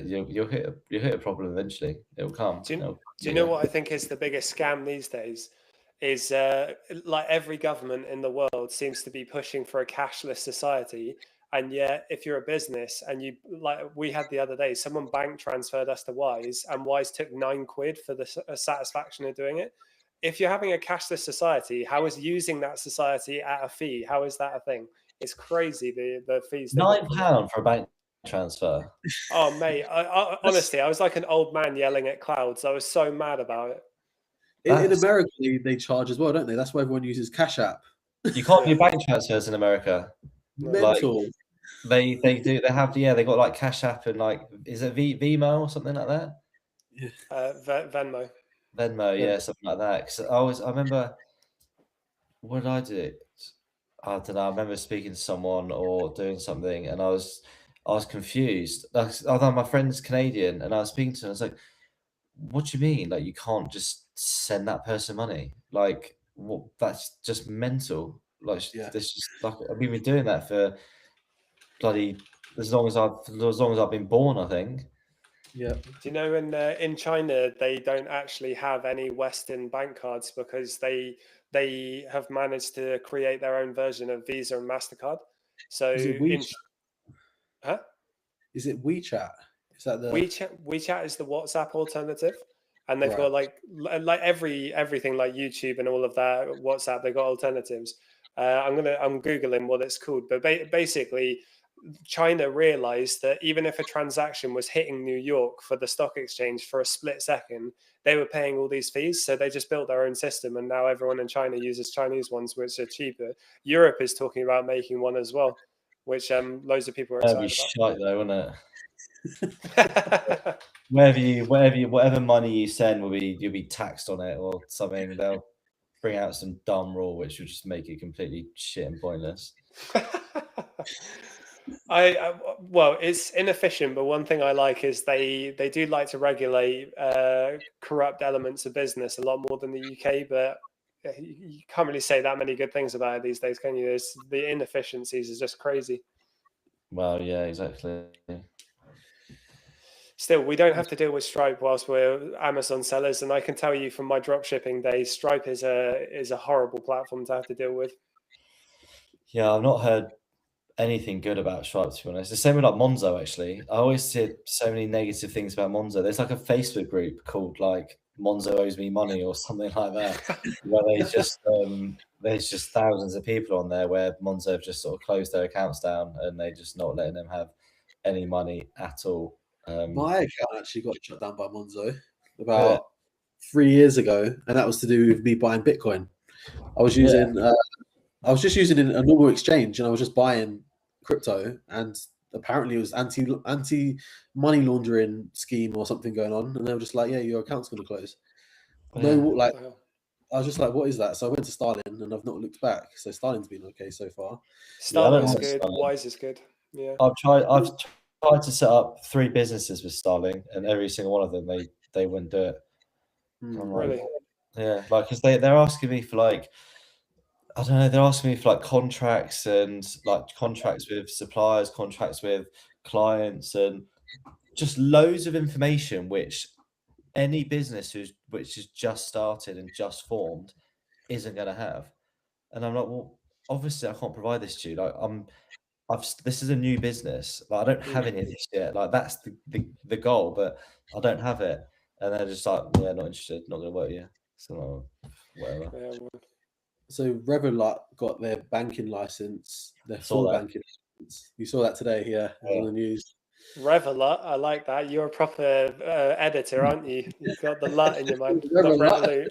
you'll hit a problem eventually. It'll come. Do you know what I think is the biggest scam these days? Is like every government in the world seems to be pushing for a cashless society, and yet if you're a business and you, like we had the other day, someone bank transferred us to Wise, and Wise took £9 for the satisfaction of doing it. If you're having a cashless society, how is using that society at a fee? How is that a thing? It's crazy the fees. £9 for a bank transfer. Oh mate, honestly, I was like an old man yelling at clouds. I was so mad about it. In America, they charge as well, don't they? That's why everyone uses Cash App. You can't do bank transfers in America. Mental. Like, they do. They have they got like Cash App and like, is it Vimo or something like that? Venmo. Venmo, yeah, something like that. Because I remember, what did I do? I don't know. I remember speaking to someone or doing something, and I was confused. Although my friend's Canadian, and I was speaking to him, I was like, "What do you mean? Like, you can't just send that person money? Like, what? That's just mental. Like, this just like we've been doing that for bloody as long as I've been born, I think." Yeah. Do you know in China they don't actually have any Western bank cards because they have managed to create their own version of Visa and MasterCard. So Is it WeChat? Huh? Is it WeChat? Is that the WeChat is the WhatsApp alternative, and they've got like everything like YouTube and all of that. WhatsApp, they've got alternatives. I'm googling what it's called, but basically, China realized that even if a transaction was hitting New York for the stock exchange for a split second, they were paying all these fees. So they just built their own system, and now everyone in China uses Chinese ones, which are cheaper. Europe is talking about making one as well, which loads of people are excited about. Shite though, wouldn't it? whatever money you send you'll be taxed on it or something. They'll bring out some dumb rule which will just make it completely shit and pointless. Well, it's inefficient, but one thing I like is they do like to regulate corrupt elements of business a lot more than the UK, but you can't really say that many good things about it these days, can you? The inefficiencies is just crazy. Well, yeah, exactly. Still, we don't have to deal with Stripe whilst we're Amazon sellers, and I can tell you from my drop shipping days, Stripe is a horrible platform to have to deal with. Yeah, I've not heard anything good about Stripe, to be honest. The same with like Monzo, actually. I always hear so many negative things about Monzo. There's like a Facebook group called like Monzo owes me money or something like that, where there's just thousands of people on there where Monzo have just sort of closed their accounts down and they're just not letting them have any money at all. My account actually got shut down by Monzo about 3 years ago, and that was to do with me buying Bitcoin. I was using I was just using a normal exchange, and I was just buying crypto, and apparently it was anti money laundering scheme or something going on, and they were just like, "Yeah, your account's going to close." I was just like, "What is that?" So I went to Starling, and I've not looked back. So Starling's been okay so far. Starling's good. Wise is good. Yeah, I've tried to set up 3 businesses with Starling, and every single one of them they wouldn't do it. Really? Yeah, like because they're asking me for like, I don't know, they're asking me for like contracts and like contracts with suppliers, contracts with clients, and just loads of information which any business which has just started and just formed isn't going to have. And I'm like, well, obviously I can't provide this to you. Like this is a new business. Like, I don't have any of this yet. Like that's the goal, but I don't have it. And they're just like, yeah, not interested, not going to work with you. So whatever. Yeah, so Revolut got their banking license, their full banking license. You saw that today, yeah, on the news. Revolut, I like that. You're a proper editor, aren't you? You've got the "lut" in your mind, not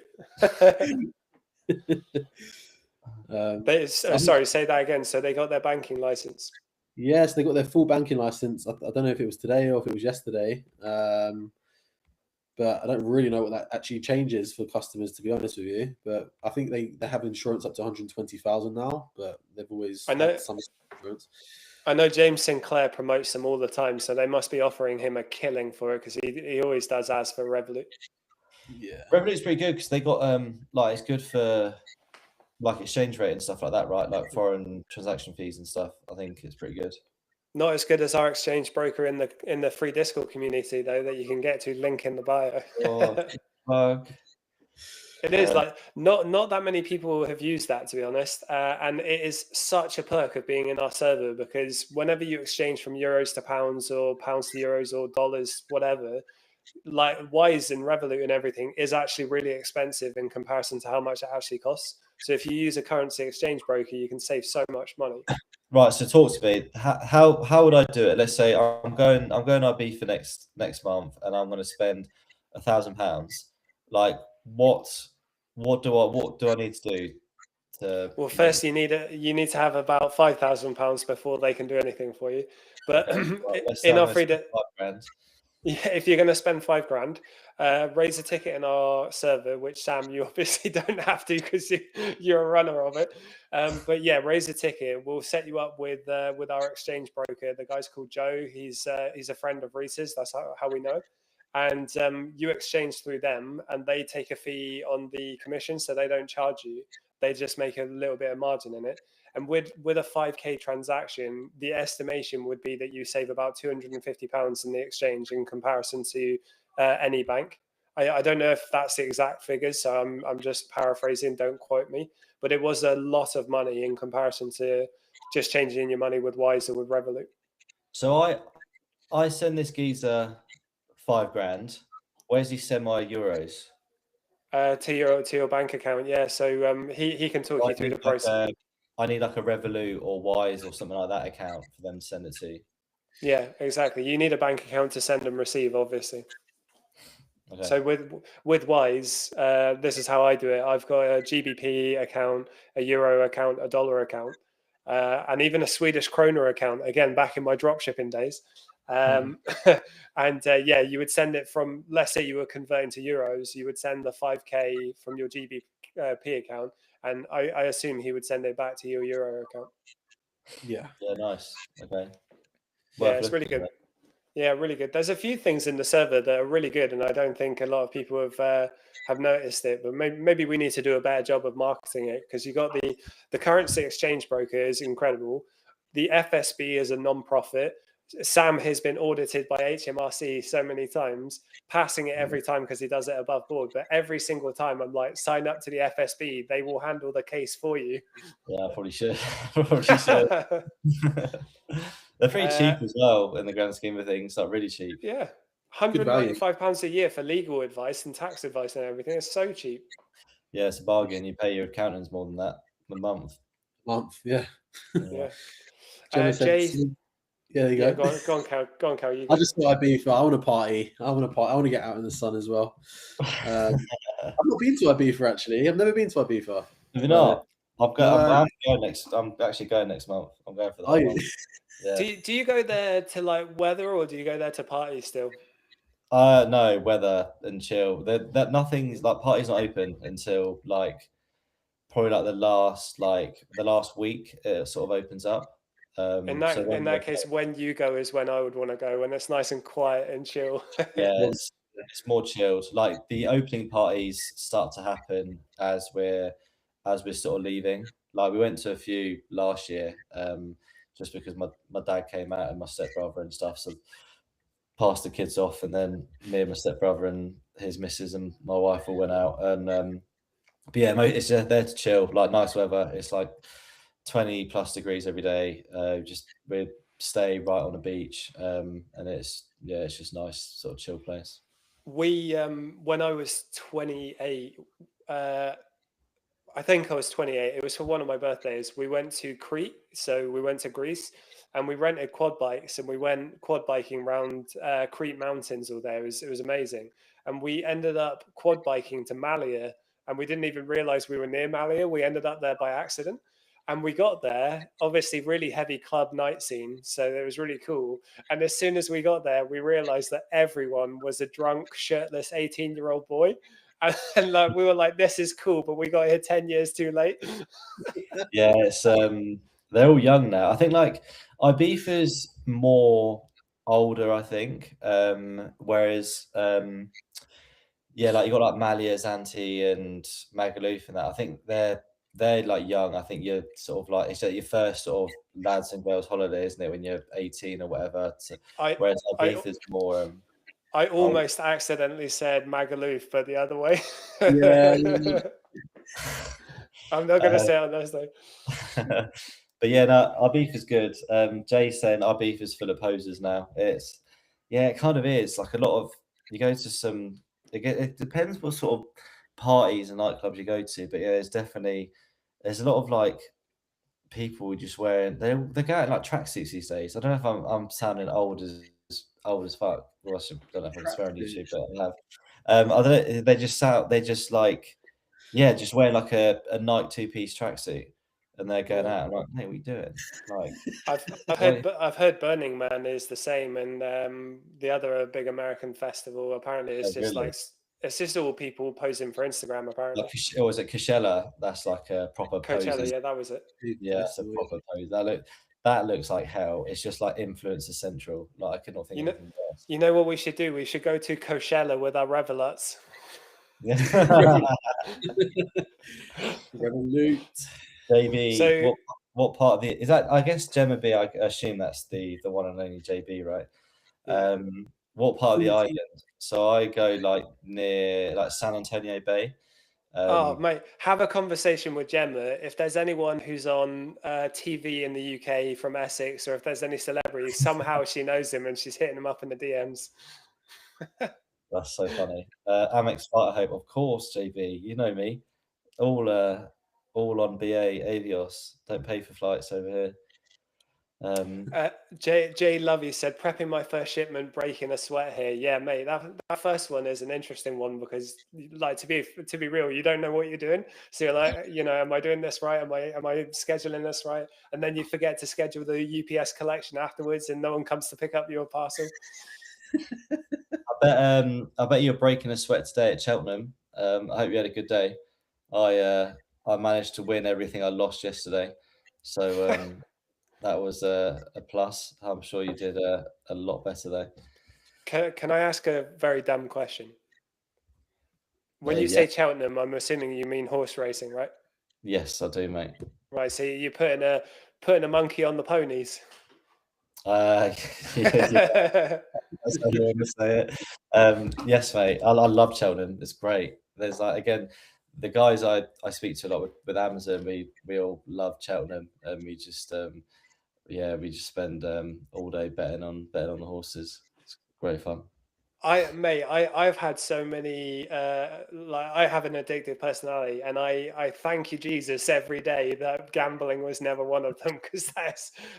Revolut. Sorry, say that again. So they got their banking license. Yes, they got their full banking license. I don't know if it was today or if it was yesterday. But I don't really know what that actually changes for customers, to be honest with you. But I think they have insurance up to 120,000 now, but they've always had some insurance. I know James Sinclair promotes them all the time, so they must be offering him a killing for it because he always does as for Revolut. Yeah, Revolut's pretty good because they got like it's good for like exchange rate and stuff like that, right? Like foreign transaction fees and stuff. I think it's pretty good. Not as good as our exchange broker in the free Discord community though, that you can get to, link in the bio. Plug. It is like not that many people have used that, to be honest, and it is such a perk of being in our server, because whenever you exchange from euros to pounds or pounds to euros or dollars, whatever, like Wise and Revolut and everything is actually really expensive in comparison to how much it actually costs. So if you use a currency exchange broker, you can save so much money. Right, so talk to me. How would I do it? Let's say I'm going IB for next month, and I'm going to spend £1,000. Like, what do I need to do to? Well, first you need to have about £5,000 before they can do anything for you. But in our free, yeah, if you're going to spend £5,000, raise a ticket in our server, which Sam, you obviously don't have to because you're a runner of it. But yeah, raise a ticket. We'll set you up with our exchange broker. The guy's called Joe. He's a friend of Reese's. That's how we know. And you exchange through them, and they take a fee on the commission, so they don't charge you. They just make a little bit of margin in it. And with a 5K transaction, the estimation would be that you save about £250 in the exchange in comparison to any bank. I don't know if that's the exact figures, so I'm just paraphrasing, don't quote me. But it was a lot of money in comparison to just changing your money with Wise or with Revolut. So I send this geezer £5,000. Where's he send my euros? To your bank account, yeah. So he can talk you through the process. I need like a Revolut or Wise or something like that account for them to send it to. Yeah, exactly. You need a bank account to send and receive, obviously. Okay. So with Wise, this is how I do it. I've got a GBP account, a Euro account, a dollar account, and even a Swedish kroner account. Again, back in my dropshipping days. And yeah, you would send it from, let's say you were converting to euros, you would send the 5K from your GBP account, and I assume he would send it back to your euro account. Yeah. Yeah, nice. Okay. Yeah, it's really good. Yeah, really good. There's a few things in the server that are really good, and I don't think a lot of people have noticed it. But maybe we need to do a better job of marketing it, because you got the currency exchange broker is incredible. The FSB is a non-profit. Sam has been audited by HMRC so many times, passing it every time because he does it above board. But every single time I'm like, sign up to the FSB. They will handle the case for you. Yeah, I probably should. They're pretty cheap as well in the grand scheme of things. Like really cheap. Yeah. £195 a year for legal advice and tax advice and everything. It's so cheap. Yeah, it's a bargain. You pay your accountants more than that a month. Yeah. Yeah. Jay, yeah, there you go. Go on, Cal. I just thought I'd be for. I want to party. I want to get out in the sun as well. I've not been to Ibiza actually. I've never been to Ibiza. Have you not? I'm going next. I'm actually going next month. I'm going for that. Month. Yeah. Do you go there to like weather, or do you go there to party still? No, weather and chill. That nothing's like party's not open until like probably like the last week it sort of opens up. In that case, when you go is when I would want to go, when it's nice and quiet and chill. Yeah, it's more chilled. Like the opening parties start to happen as we're sort of leaving. Like we went to a few last year, just because my dad came out and my stepbrother and stuff. So passed the kids off, and then me and my stepbrother and his missus and my wife all went out. And but yeah, it's just there to chill. Like nice weather. It's like 20+ degrees every day. We stay right on the beach, and it's just nice sort of chill place. We when I was 28, I think I was 28. It was for one of my birthdays. We went to Crete, so we went to Greece, and we rented quad bikes, and we went quad biking around Crete mountains all day. It was amazing, and we ended up quad biking to Malia, and we didn't even realize we were near Malia. We ended up there by accident. And we got there, obviously really heavy club night scene. So it was really cool. And as soon as we got there, we realized that everyone was a drunk, shirtless 18-year-old boy. And like we were like, this is cool, but we got here 10 years too late. Yeah, it's they're all young now. I think like Ibiza's more older, I think. Whereas yeah, like you got like Malia, Zante and Magaluf and that. I think they're they're like young. I think you're sort of like, it's like your first sort of lads and girls holiday, isn't it, when you're 18 or whatever? Whereas Ibiza's more. I almost accidentally said Magaluf, but the other way. Yeah. I'm not going to say it on those though. But yeah, no, our beef is good. Jay's saying our beef is full of posers now. It kind of is. Like a lot of, you go to some, it depends what sort of parties and nightclubs you go to, but yeah, there's a lot of like people just wearing, they go out in like tracksuits these days. I don't know if I'm sounding old as fuck. Well, I don't know if I'm swearing on YouTube, but I have. I don't know, they just like, yeah, just wearing like a Nike 2-piece tracksuit, and they're going out. I'm like, mate, what are you doing? Like, I've heard Burning Man is the same, and the other big American festival apparently is just really? like, it's just all people posing for Instagram apparently. Or was it Coachella? That's like a proper pose. Coachella, yeah, that was it. Yeah, it's a proper pose. That looks like hell. It's just like influencer central. Like I could not think of anything worse. You know what we should do? We should go to Coachella with our Revoluts. Yeah. Revolut. JB, So, what part of the is that? I guess Gemma B. I assume that's the one and only JB, right? yeah. What part of the island? So I go like near like San Antonio Bay. Oh, mate, have a conversation with Gemma. If there's anyone who's on TV in the UK from Essex, or if there's any celebrities, somehow she knows him and she's hitting him up in the DMs. That's so funny. Amex Flight Hope, of course, JB. You know me. All on BA Avios. Don't pay for flights over here. Jay Lovey said, prepping my first shipment, breaking a sweat here. Yeah, mate, that first one is an interesting one because, like, to be real, you don't know what you're doing. So you're like, am I doing this right? Am I scheduling this right? And then you forget to schedule the UPS collection afterwards, and no one comes to pick up your parcel. I bet you're breaking a sweat today at Cheltenham. I hope you had a good day. I managed to win everything I lost yesterday, so that was a plus. I'm sure you did a lot better though. Can I ask a very dumb question? When you say Cheltenham, I'm assuming you mean horse racing, right? Yes, I do, mate. Right, so you're putting a monkey on the ponies. Yeah. That's how you want to say it. Yes, mate. I love Cheltenham. It's great. There's like, again, the guys I speak to a lot with Amazon. We all love Cheltenham, and we just spend all day betting on the horses. It's great fun. I've had so many I have an addictive personality, and I thank you Jesus every day that gambling was never one of them, because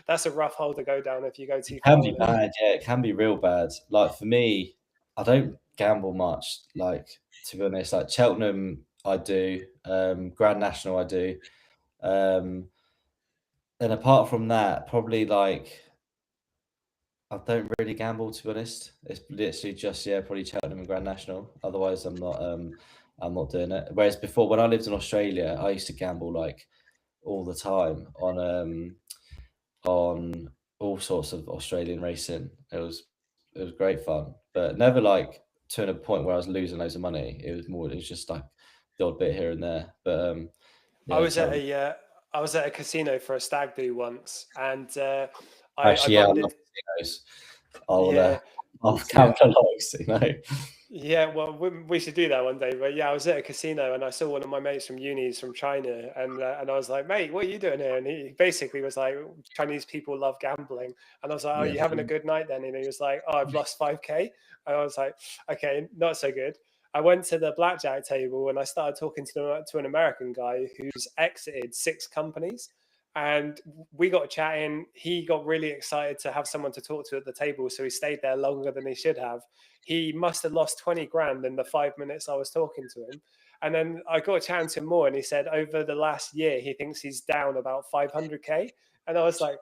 that's a rough hole to go down if you go too far. It can be bad, yeah, it can be real bad. Like for me, I don't gamble much, like, to be honest. Like Cheltenham I do, Grand National I do, and apart from that, probably like I don't really gamble, to be honest. It's literally just probably Cheltenham and Grand National. Otherwise, I'm not doing it. Whereas before, when I lived in Australia, I used to gamble like all the time on all sorts of Australian racing. It was great fun, but never like to a point where I was losing loads of money. It was just like the odd bit here and there. But I was at a casino for a stag do once, and actually, I love casinos. I'll count a lot, Yeah, well, we should do that one day. But yeah, I was at a casino and I saw one of my mates from unis from China, and I was like, mate, what are you doing here? And he basically was like, Chinese people love gambling. And I was like, oh, you having a good night then? And he was like, oh, I've lost 5K. And I was like, okay, not so good. I went to the blackjack table and I started talking to an American guy who's exited 6 companies. And we got chatting. He got really excited to have someone to talk to at the table, so he stayed there longer than he should have. He must have lost 20 grand in the 5 minutes I was talking to him. And then I got chatting to him more, and he said over the last year, he thinks he's down about 500K. And I was like,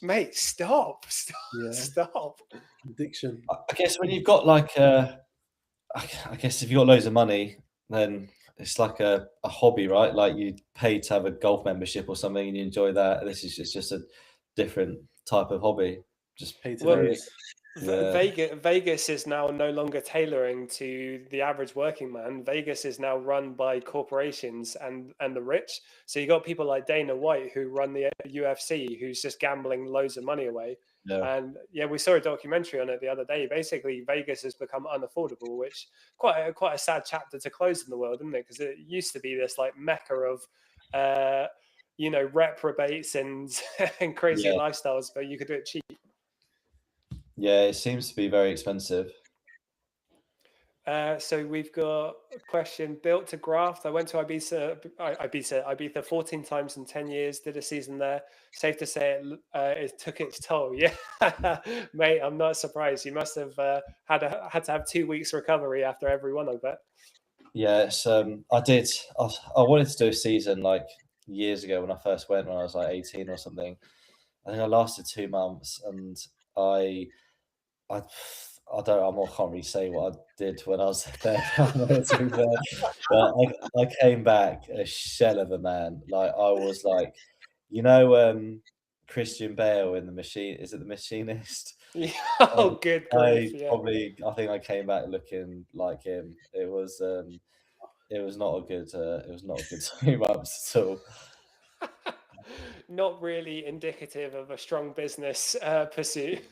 mate, stop. Addiction. I guess when you've got like I guess if you've got loads of money, then it's like a hobby, right? Like you pay to have a golf membership or something and you enjoy that. It's just a different type of hobby. Just pay to lose. Yeah. Vegas is now no longer tailoring to the average working man. Vegas is now run by corporations and the rich. So you got people like Dana White who run the UFC, who's just gambling loads of money away. Yeah. And yeah, we saw a documentary on it the other day. Basically, Vegas has become unaffordable, which quite a sad chapter to close in the world, isn't it? Because it used to be this like mecca of reprobates and and crazy Yeah. lifestyles, but you could do it cheap. Yeah, it seems to be very expensive. So we've got a question. Built to graft. I went to Ibiza 14 times in 10 years. Did a season there. Safe to say it took its toll. Yeah, mate, I'm not surprised. You must have had to have 2 weeks recovery after every one, I bet. Yeah, it's I did. I wanted to do a season like years ago when I first went when I was like 18 or something. I think I lasted 2 months, and I can't really say what I did when I was there. To be fair. But I came back a shell of a man. Like I was like, Christian Bale in The Machine. Is it The Machinist? Yeah. Oh, good grief! Yeah. I think I came back looking like him. It was not a good 2 months at all. Not really indicative of a strong business pursuit.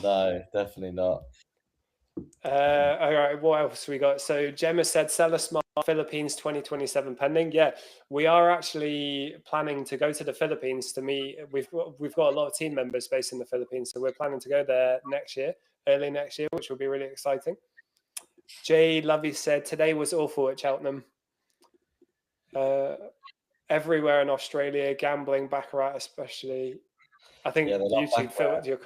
No, definitely not. All right, what else we got? So Gemma said Seller Smart Philippines 2027 pending. Yeah, we are actually planning to go to the Philippines to meet. We've got a lot of team members based in the Philippines, so we're planning to go there early next year, which will be really exciting. Jay Lovey said today was awful at Cheltenham. Everywhere in Australia, gambling, baccarat especially. I think YouTube filtered your.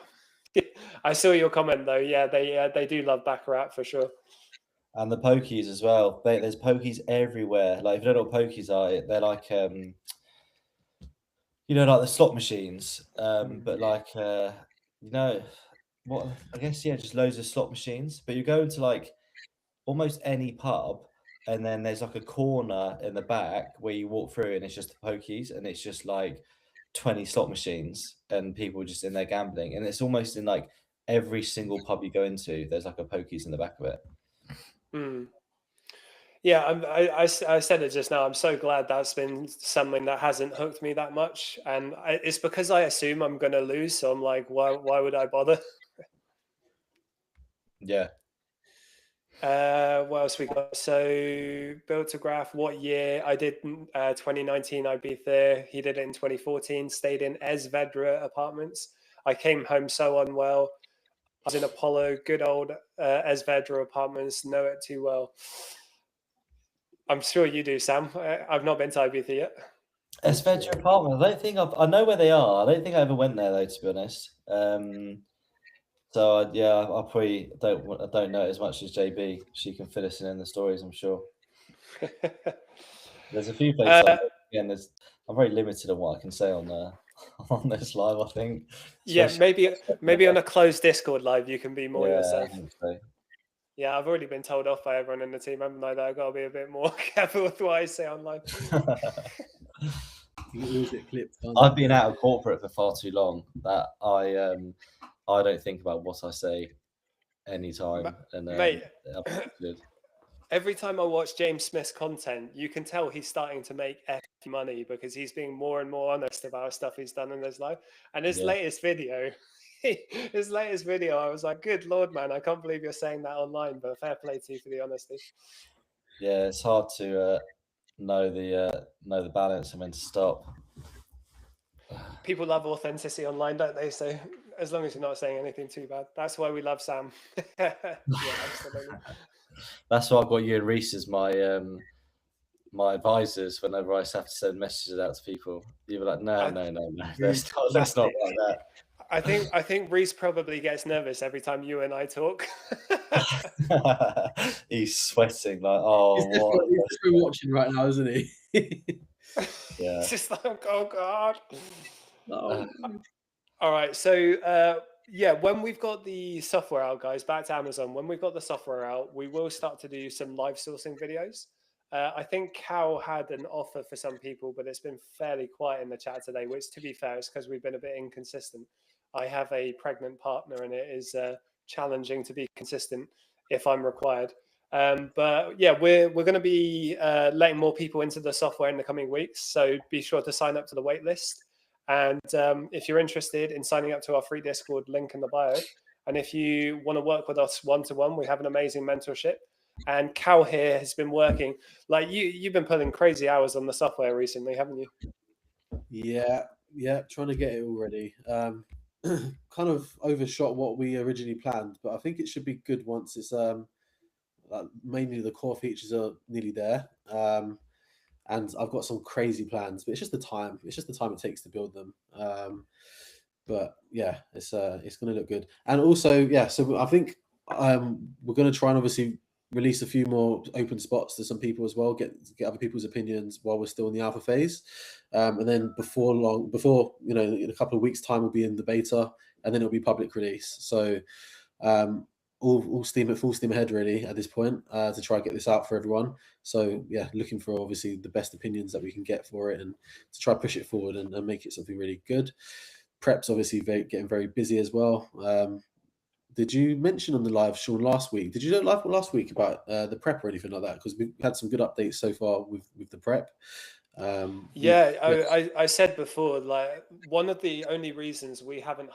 I saw your comment though. Yeah, they do love baccarat for sure. And the pokies as well. There's pokies everywhere. Like if you don't know what pokies are, they're like like the slot machines. But like what I guess just loads of slot machines. But you go into like almost any pub, and then there's like a corner in the back where you walk through, and it's just the pokies, and it's just like 20 slot machines, and people just in there gambling, and it's almost in like every single pub you go into. There's like a pokies in the back of it. Yeah, I said it just now. I'm so glad that's been something that hasn't hooked me that much, and it's because I assume I'm going to lose. So I'm like, why would I bother? Yeah. What else we got? So Built to Graph, what year? I did 2019 Ibiza. He did it in 2014. Stayed in Esvedra apartments. I came home so unwell. I was in Apollo, good old Esvedra apartments. Know it too well. I'm sure you do, Sam. I've not been to Ibiza yet. Esvedra apartment. I know where they are. I don't think I ever went there though, to be honest. So yeah, I probably don't know as much as JB. She can fill us in the stories, I'm sure. There's a few places. Again, I'm very limited on what I can say on this live. I think. Yeah, maybe on a closed Discord live you can be more yourself. I think so. Yeah, I've already been told off by everyone in the team, haven't I? That I've got to be a bit more careful with what I say online. I've been out of corporate for far too long that I don't think about what I say anytime. And mate, every time I watch James Smith's content, you can tell he's starting to make money because he's being more and more honest about stuff he's done in his life. And his latest video, I was like, good Lord, man, I can't believe you're saying that online, but fair play to you for the honesty. Yeah, it's hard to know the balance and when to stop. People love authenticity online, don't they? So as long as you're not saying anything too bad, that's why we love Sam. Yeah, absolutely. That's why I've got you and Reese as my my advisors whenever I have to send messages out to people. You were like, no. Let's not like that. I think Reese probably gets nervous every time you and I talk. He's sweating like, oh, he's just been watching right now, isn't he? Yeah. It's just like, oh God. No. All right. So when we've got the software out, guys, back to Amazon. When we've got the software out, we will start to do some live sourcing videos. I think Cal had an offer for some people, but it's been fairly quiet in the chat today, which to be fair is because we've been a bit inconsistent. I have a pregnant partner and it is challenging to be consistent if I'm required. But yeah, we're going to be letting more people into the software in the coming weeks. So be sure to sign up to the wait list. And if you're interested in signing up to our free Discord, link in the bio. And if you want to work with us one-to-one, we have an amazing mentorship. And Cal here has been working, like you've been putting crazy hours on the software recently, haven't you? Yeah, trying to get it all ready. Kind of overshot what we originally planned, but I think it should be good once it's mainly the core features are nearly there. And I've got some crazy plans, but it's just the time. It's just the time it takes to build them. But yeah, it's going to look good. And also, yeah, so I think we're going to try and obviously release a few more open spots to some people as well. Get other people's opinions while we're still in the alpha phase, and then before in a couple of weeks' time, we'll be in the beta, and then it'll be public release. So full steam ahead really at this point to try and get this out for everyone. So yeah, looking for obviously the best opinions that we can get for it, and to try push it forward and make it something really good. Prep's obviously getting very busy as well. Did you mention on the live, Sean, last week? Did you do live last week about the prep or anything like that? Because we've had some good updates so far with the prep. I said before, like one of the only reasons we haven't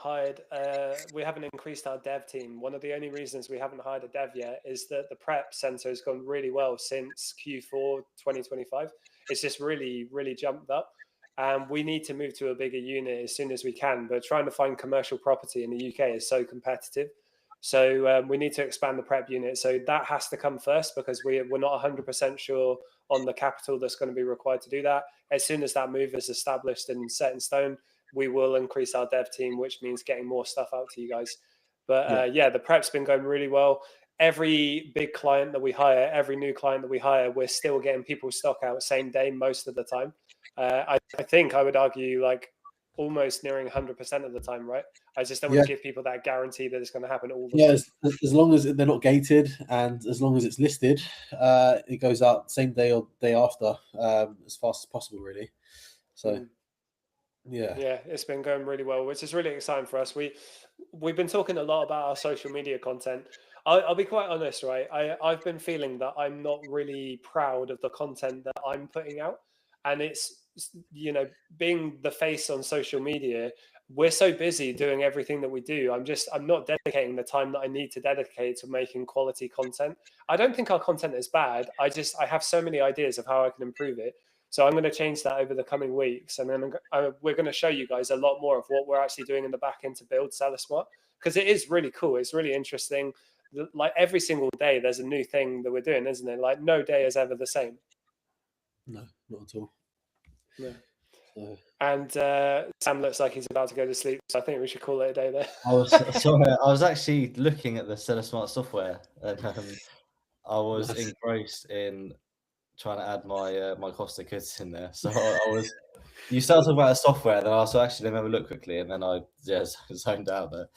increased our dev team. One of the only reasons we haven't hired a dev yet is that the prep center has gone really well since Q4 2025. It's just really, really jumped up. And we need to move to a bigger unit as soon as we can. But trying to find commercial property in the UK is so competitive. So we need to expand the prep unit. So that has to come first, because we're not 100% sure on the capital that's going to be required to do that. As soon as that move is established and set in stone, we will increase our dev team, which means getting more stuff out to you guys. But the prep's been going really well. Every big client that we hire, every new client that we hire, we're still getting people's stock out same day most of the time. I think I would argue like almost nearing 100% of the time, right? I just don't want to give people that guarantee that it's going to happen all the time. As long as they're not gated and as long as it's listed, it goes out same day or day after, as fast as possible, really. So yeah, it's been going really well, which is really exciting for us. We've been talking a lot about our social media content. I'll be quite honest, right? I've been feeling that I'm not really proud of the content that I'm putting out, and it's being the face on social media, we're so busy doing everything that we do. I'm not dedicating the time that I need to dedicate to making quality content. I don't think our content is bad. I have so many ideas of how I can improve it. So I'm going to change that over the coming weeks. And then we're going to show you guys a lot more of what we're actually doing in the back end to build Seller Smart, because it is really cool. It's really interesting. Like every single day, there's a new thing that we're doing, isn't it? Like no day is ever the same. No, not at all. Yeah. So. And Sam looks like he's about to go to sleep, so I think we should call it a day there. I was actually looking at the Seller Smart software, and I was engrossed in trying to add my cost of goods in there. So you started talking about a software, then I was actually let me have a look quickly, and then I zoned out there.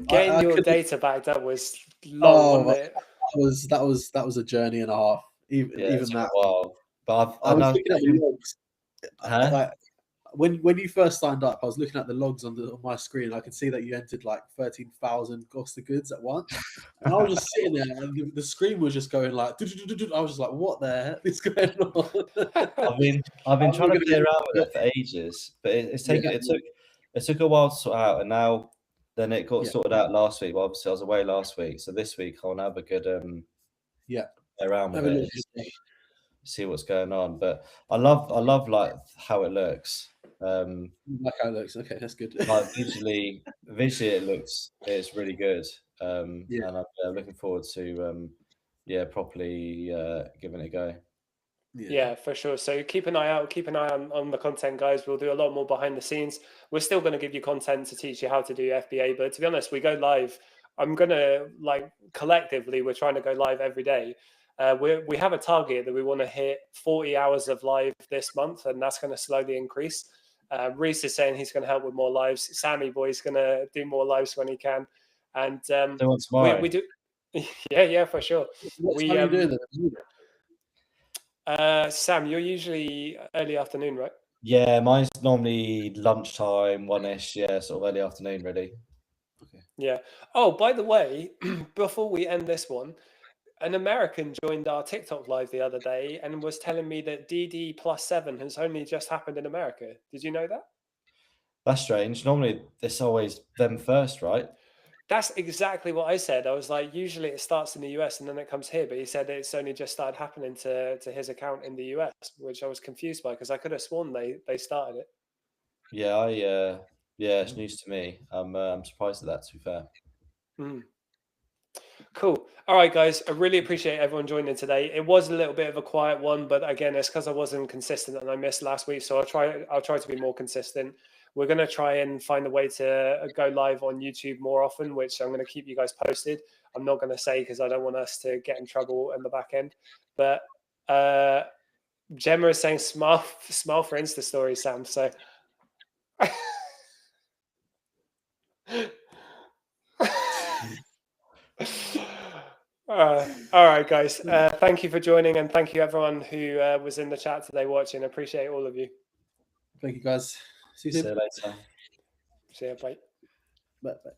Getting your data backed up was long, wasn't it? That was a journey and a half. Even that. Wow. But I was looking at the logs. Like, when you first signed up, I was looking at the logs on my screen. I could see that you entered like 13,000 cost of goods at once, and I was just sitting there, and the screen was just going like. I was just like, "What the heck is going on?" I've been trying to play around with it for ages, but it took a while to sort out, and now then it got sorted out last week. Well, obviously I was away last week, so this week I'll have a good play around with it. See what's going on, but I love like how it looks. Like how it looks. Okay, that's good. Like visually it's really good. And I'm looking forward to properly giving it a go. Yeah, for sure. So keep an eye out. Keep an eye on the content, guys. We'll do a lot more behind the scenes. We're still going to give you content to teach you how to do FBA, but to be honest, we go live. I'm gonna collectively, we're trying to go live every day. We have a target that we want to hit 40 hours of live this month, and that's going to slowly increase. Reese is saying he's going to help with more lives. Sammy boy's going to do more lives when he can. And we do. Yeah, for sure. What time are you doing that? Sam, you're usually early afternoon, right? Yeah, mine's normally lunchtime, 1-ish. Yeah, sort of early afternoon, really. Okay. Yeah. Oh, by the way, before we end this one, an American joined our TikTok live the other day and was telling me that DD+7 has only just happened in America. Did you know that? That's strange. Normally, it's always them first, right? That's exactly what I said. I was like, usually it starts in the US and then it comes here, but he said it's only just started happening to his account in the US, which I was confused by because I could have sworn they started it. Yeah, yeah, it's news to me. I'm surprised at that, to be fair. Cool. All right, guys. I really appreciate everyone joining today. It was a little bit of a quiet one, but again, it's because I wasn't consistent and I missed last week. So I'll try to be more consistent. We're going to try and find a way to go live on YouTube more often, which I'm going to keep you guys posted. I'm not going to say because I don't want us to get in trouble in the back end. But Gemma is saying smile for Insta story, Sam. So all right, guys. Thank you for joining, and thank you everyone who was in the chat today watching. I appreciate all of you. Thank you, guys. See you See soon. you later. See you. Bye. Bye. Bye.